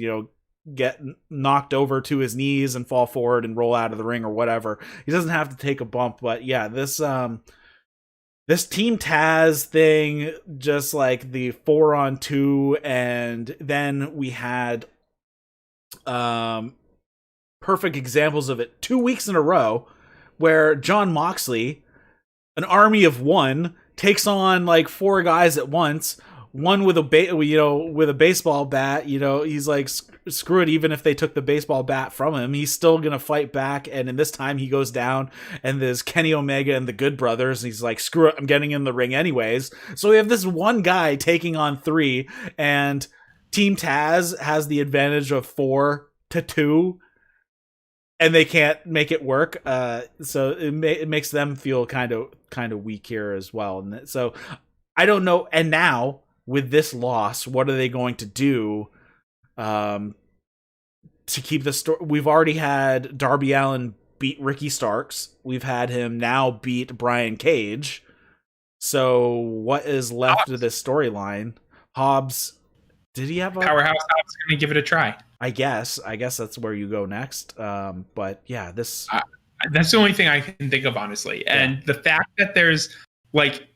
get knocked over to his knees and fall forward and roll out of the ring or whatever. He doesn't have to take a bump, but yeah, this Team Taz thing, just like the 4-on-2, and then we had perfect examples of it 2 weeks in a row where Jon Moxley, an army of one, takes on like 4 guys at once. One with a baseball bat. He's like, screw it. Even if they took the baseball bat from him, he's still gonna fight back. And in this time, he goes down, and there's Kenny Omega and the Good Brothers, and he's like, screw it, I'm getting in the ring anyways. So we have this one guy taking on 3, and Team Taz has the advantage of 4-2, and they can't make it work. So it makes them feel kind of weak here as well. And so I don't know. And now, with this loss, what are they going to do to keep the story? We've already had Darby Allin beat Ricky Starks. We've had him now beat Brian Cage. So what is left of this storyline? Hobbs, did he have a powerhouse? Hobbs going to give it a try. I guess that's where you go next. But yeah, this that's the only thing I can think of, honestly. And the fact that there's like,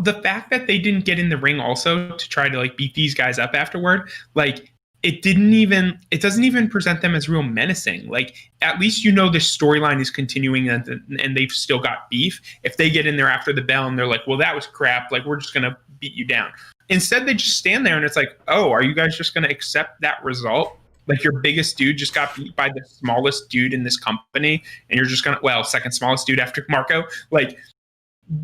the fact that they didn't get in the ring also to try to like beat these guys up afterward, like it doesn't even present them as real menacing. Like, at least this storyline is continuing, and they've still got beef. If they get in there after the bell and they're like, well, that was crap, like we're just gonna beat you down. Instead, they just stand there and it's like, oh, are you guys just gonna accept that result? Like, your biggest dude just got beat by the smallest dude in this company, and you're just gonna, second smallest dude after Marko, like,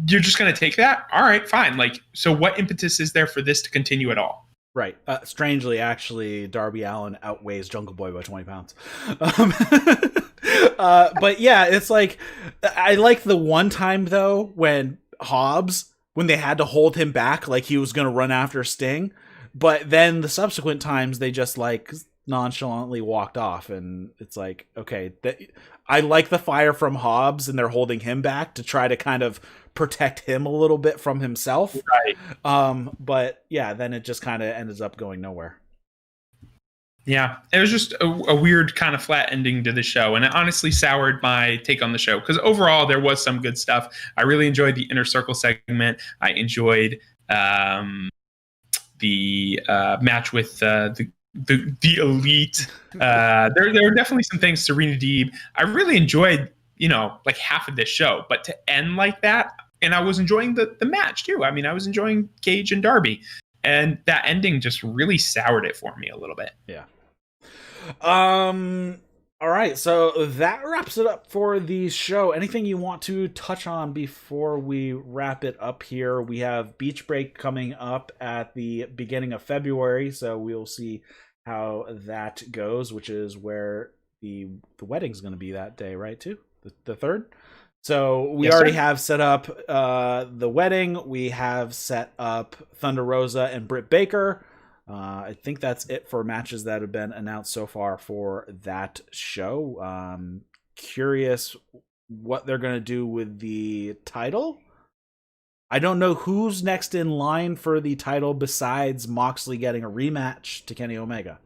you're just going to take that? All right, fine. Like, so what impetus is there for this to continue at all? Right. Strangely, actually, Darby Allin outweighs Jungleboy by 20 pounds. But yeah, it's like, I like the one time, though, when they had to hold him back, like he was going to run after Sting. But then the subsequent times, they just like nonchalantly walked off, and it's like, okay, I like the fire from Hobbs, and they're holding him back to try to kind of protect him a little bit from himself. Right. But yeah, then it just kind of ends up going nowhere. Yeah, it was just a weird kind of flat ending to the show, and it honestly soured my take on the show, because overall there was some good stuff. I really enjoyed the Inner Circle segment. I enjoyed the match with the Elite. There were definitely some things. Serena, Deeb. I really enjoyed, like half of this show, but to end like that, and I was enjoying the match too. I mean, I was enjoying Cage and Darby, and that ending just really soured it for me a little bit. Yeah. All right, so that wraps it up for the show. Anything you want to touch on before we wrap it up here? We have Beach Break coming up at the beginning of February, so we'll see how that goes, which is where the wedding's going to be that day, right, too? The 3rd? So we already have set up the wedding. We have set up Thunder Rosa and Britt Baker. I think that's it for matches that have been announced so far for that show. Curious what they're going to do with the title. I don't know who's next in line for the title besides Moxley getting a rematch to Kenny Omega.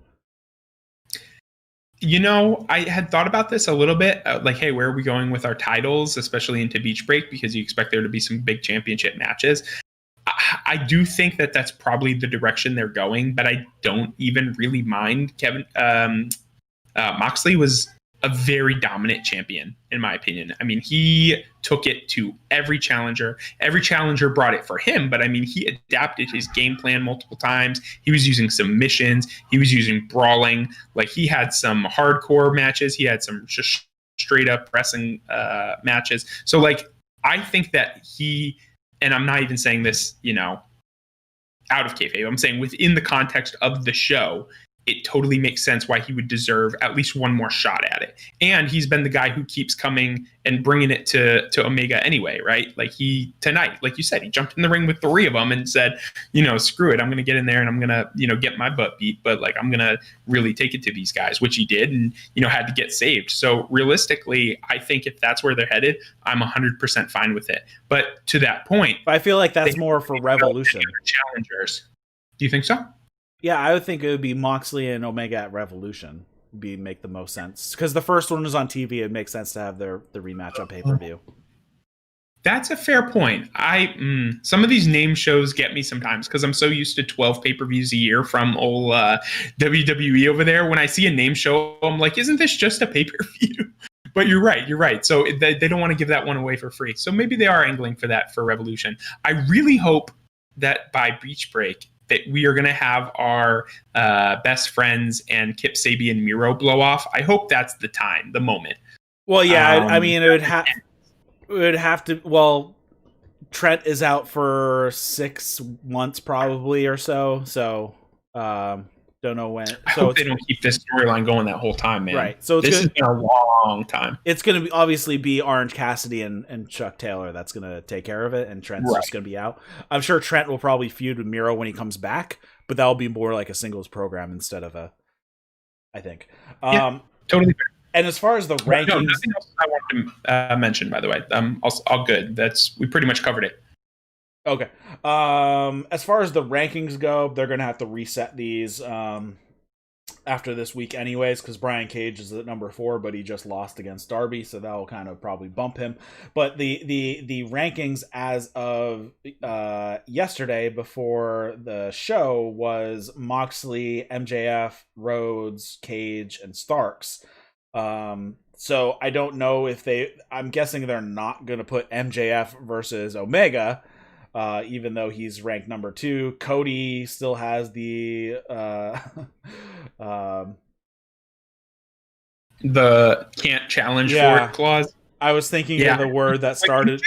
I had thought about this a little bit, like, hey, where are we going with our titles, especially into Beach Break, because you expect there to be some big championship matches. I do think that that's probably the direction they're going, but I don't even really mind. Moxley was a very dominant champion, in my opinion. I mean, he took it to every challenger. Every challenger brought it for him, but I mean, he adapted his game plan multiple times. He was using submissions. He was using brawling. Like, he had some hardcore matches. He had some just straight up wrestling matches. So, like, I think that he, and I'm not even saying this, out of kayfabe, I'm saying within the context of the show, it totally makes sense why he would deserve at least one more shot at it. And he's been the guy who keeps coming and bringing it to Omega anyway, right? Like, tonight, like you said, he jumped in the ring with 3 of them and said, screw it, I'm going to get in there and I'm going to, get my butt beat, but like, I'm going to really take it to these guys, which he did, and, had to get saved. So realistically, I think if that's where they're headed, I'm 100% fine with it. But to that point, I feel like that's more for Revolution. Challengers. Do you think so? Yeah, I would think it would be Moxley and Omega at Revolution. make the most sense, because the first one was on TV. It makes sense to have the rematch on pay-per-view. That's a fair point. Some of these name shows get me sometimes because I'm so used to 12 pay-per-views a year from old WWE over there. When I see a name show, I'm like, isn't this just a pay-per-view? But you're right. So they don't want to give that one away for free. So maybe they are angling for that for Revolution. I really hope that by Beach Break that we are going to have our best friends and Kip Sabian Miro blow off. I hope that's the moment. Well, yeah, I mean, it would have to. Well, Trent is out for 6 months probably or so. So don't know when. I hope they don't keep this storyline going that whole time, man. Right. So this has been a long time. It's going to obviously be Orange Cassidy and Chuck Taylor that's going to take care of it, and Trent's just going to be out. I'm sure Trent will probably feud with Miro when he comes back, but that'll be more like a singles program instead of I think. Totally fair. And as far as the rankings, no, nothing else I want to mention. By the way, all good. We pretty much covered it. Okay. As far as the rankings go, they're gonna have to reset these after this week, anyways, because Brian Cage is at number 4, but he just lost against Darby, so that will kind of probably bump him. But the rankings as of yesterday before the show was Moxley, MJF, Rhodes, Cage, and Starks. So I don't know if I'm guessing they're not going to put MJF versus Omega, even though he's ranked number 2. Cody still has the can't challenge for it clause. I was thinking of the word that started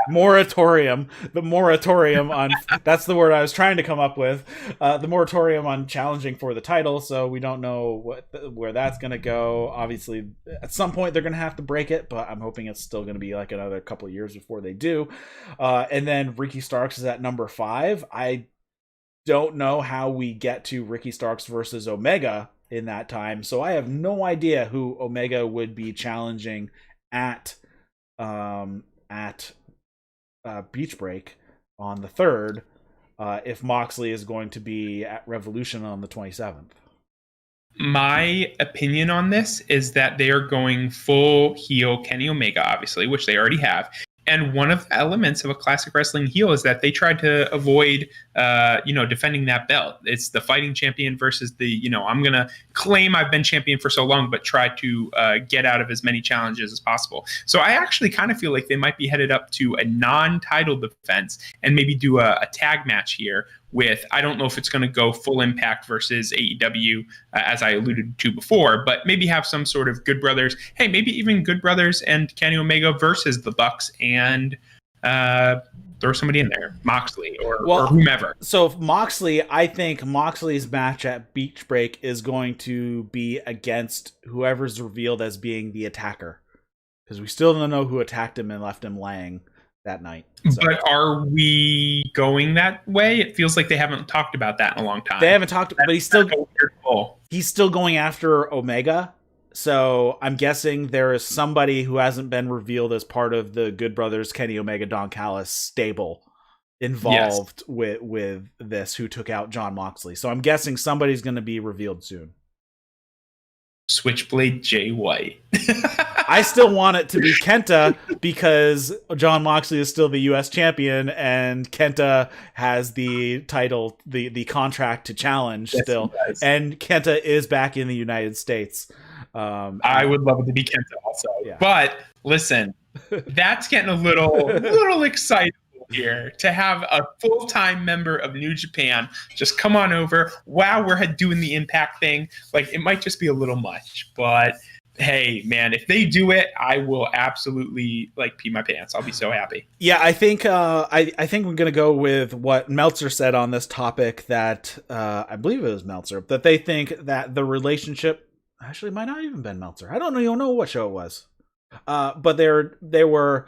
moratorium. The moratorium on that's the word I was trying to come up with. The moratorium on challenging for the title. So we don't know where that's going to go. Obviously, at some point they're going to have to break it, but I'm hoping it's still going to be like another couple of years before they do. And then Ricky Starks is at number 5. I don't know how we get to Ricky Starks versus Omega in that time, so I have no idea who Omega would be challenging at Beach Break on the 3rd, if Moxley is going to be at Revolution on the 27th. My opinion on this is that they are going full heel Kenny Omega, obviously, which they already have. And one of the elements of a classic wrestling heel is that they tried to avoid, defending that belt. It's the fighting champion versus the, I'm going to claim I've been champion for so long, but try to get out of as many challenges as possible. So I actually kind of feel like they might be headed up to a non-title defense and maybe do a tag match here with, I don't know if it's going to go full Impact versus AEW, as I alluded to before, but maybe have some sort of Good Brothers. Hey, maybe even Good Brothers and Kenny Omega versus the Bucks, and throw somebody in there, Moxley or whomever. So Moxley, I think Moxley's match at Beach Break is going to be against whoever's revealed as being the attacker, because we still don't know who attacked him and left him laying that night. So. But are we going that way? It feels like they haven't talked about that in a long time. They haven't talked, but he's still going after Omega. So I'm guessing there is somebody who hasn't been revealed as part of the Good Brothers, Kenny Omega, Don Callis stable involved with this, who took out Jon Moxley. So I'm guessing somebody's going to be revealed soon. Switchblade Jay White. I still want it to be Kenta because Jon Moxley is still the U.S. champion, and Kenta has the title, the contract to challenge still. And Kenta is back in the United States. I would love it to be Kenta also. Yeah. But listen, that's getting a little exciting here to have a full-time member of New Japan just come on over. Wow, we're doing the Impact thing. Like, it might just be a little much, but hey, man, if they do it, I will absolutely pee my pants. I'll be so happy. Yeah, I think I think we're gonna go with what Meltzer said on this topic. That I believe it was Meltzer, that they think that the relationship actually might not even been Meltzer. I don't know what show it was, but they were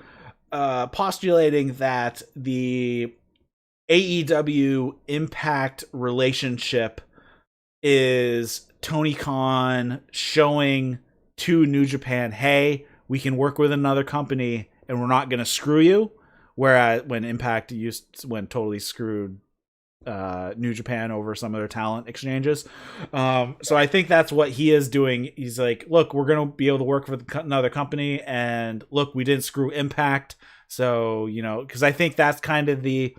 postulating that the AEW Impact relationship is Tony Khan showing to New Japan, hey, we can work with another company and we're not going to screw you. Whereas when Impact when totally screwed New Japan over some of their talent exchanges. So I think that's what he is doing. He's like, look, we're going to be able to work with another company, and look, we didn't screw Impact. So, because I think that's kind of the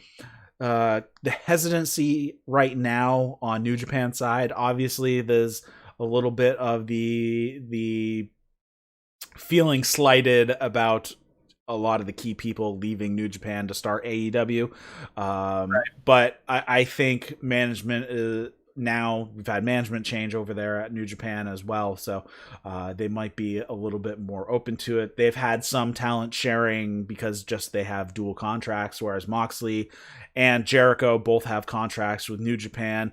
hesitancy right now on New Japan side. Obviously, there's a little bit of the feeling slighted about a lot of the key people leaving New Japan to start AEW. Right. But I think management is, now we've had management change over there at New Japan as well. So they might be a little bit more open to it. They've had some talent sharing because just they have dual contracts, whereas Moxley and Jericho both have contracts with New Japan.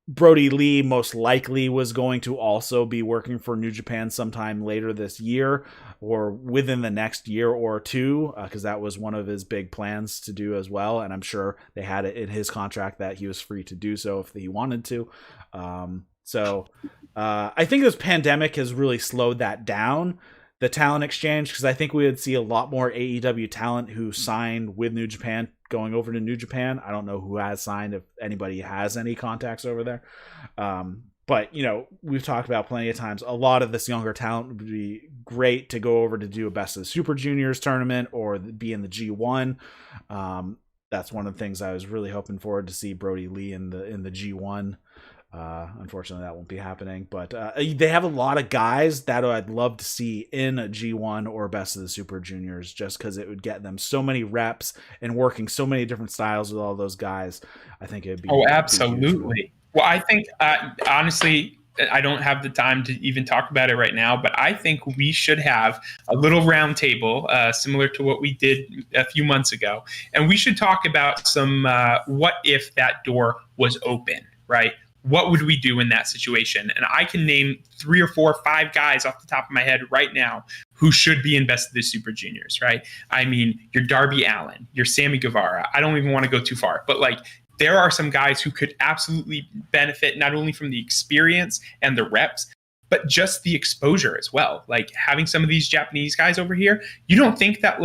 Brody Lee most likely was going to also be working for New Japan sometime later this year or within the next year or two, because that was one of his big plans to do as well. And I'm sure they had it in his contract that he was free to do so if he wanted to. I think this pandemic has really slowed that down, the talent exchange, because I think we would see a lot more AEW talent who signed with New Japan going over to New Japan. I don't know who has signed, if anybody has any contacts over there. But, we've talked about plenty of times, a lot of this younger talent would be great to go over to do a Best of the Super Juniors tournament or be in the G1. That's one of the things I was really hoping forward to see Brody Lee in the G1. Unfortunately, that won't be happening. But they have a lot of guys that I'd love to see in a G1 or Best of the Super Juniors, just because it would get them so many reps and working so many different styles with all those guys. I think it'd be. Oh, absolutely. Well, I think, honestly, I don't have the time to even talk about it right now, but I think we should have a little round table similar to what we did a few months ago. And we should talk about some what if that door was open, right? What would we do in that situation? And I can name 3 or 4 or 5 guys off the top of my head right now who should be in Best of the Super Juniors, right? I mean, your Darby Allin, your Sammy Guevara. I don't even want to go too far, but there are some guys who could absolutely benefit not only from the experience and the reps, but just the exposure as well. Having some of these Japanese guys over here, you don't think that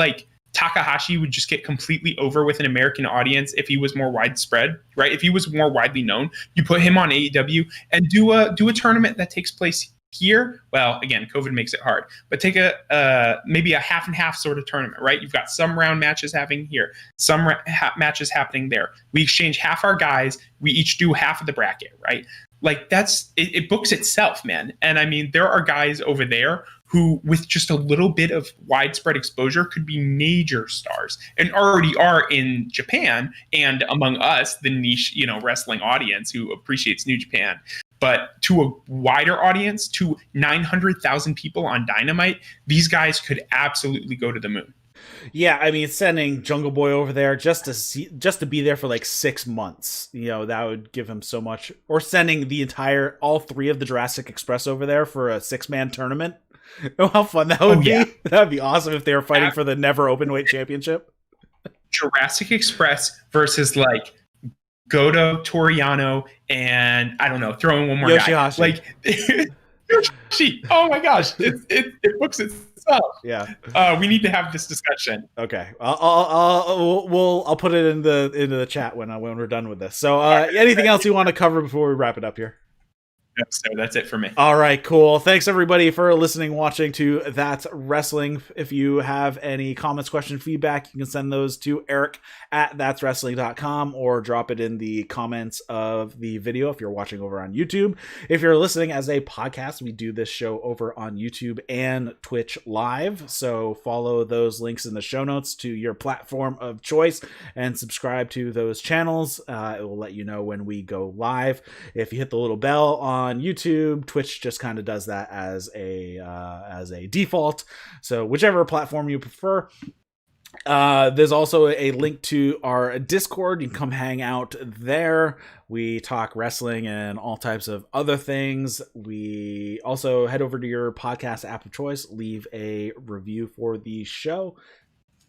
Takahashi would just get completely over with an American audience if he was more widespread, right? If he was more widely known, you put him on AEW and do a tournament that takes place here. Well, again, COVID makes it hard, but take maybe a half and half sort of tournament, right? You've got some round matches happening here, some matches happening there. We exchange half our guys. We each do half of the bracket, right? It books itself, man. And I mean, there are guys over there who, with just a little bit of widespread exposure, could be major stars and already are in Japan and among us, the niche, wrestling audience who appreciates New Japan. But to a wider audience, to 900,000 people on Dynamite, these guys could absolutely go to the moon. Yeah, I mean, sending Jungleboy over there just to be there for 6 months, that would give him so much. Or sending all 3 of the Jurassic Express over there for a 6-man tournament. Oh, how fun that would be. Yeah. That would be awesome if they were fighting for the never openweight championship. Jurassic Express versus Goto, Toriano, and I don't know, throw in one more Yoshihashi. Guy. Yoshi. Oh my gosh, it books itself. Yeah. We need to have this discussion. Okay. I'll put it into the chat when we're done with this. So anything else you want to cover before we wrap it up here? So that's it for me. All right, cool. Thanks everybody for listening, watching to That's Wrestling. If you have any comments, questions, feedback, you can send those to eric@thatswrestling.com or drop it in the comments of the video if you're watching over on YouTube. If you're listening as a podcast, we do this show over on YouTube and Twitch Live. So follow those links in the show notes to your platform of choice and subscribe to those channels. It will let you know when we go live. If you hit the little bell on YouTube, Twitch just kind of does that as a default. So whichever platform you prefer. There's also a link to our Discord. You can come hang out there. We talk wrestling and all types of other things. We also head over to your podcast app of choice, leave a review for the show.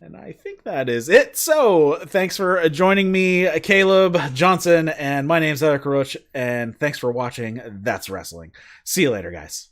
And I think that is it. So thanks for joining me, Caleb Johnson, and my name's Eric Roach, and thanks for watching That's Wrestling. See you later, guys.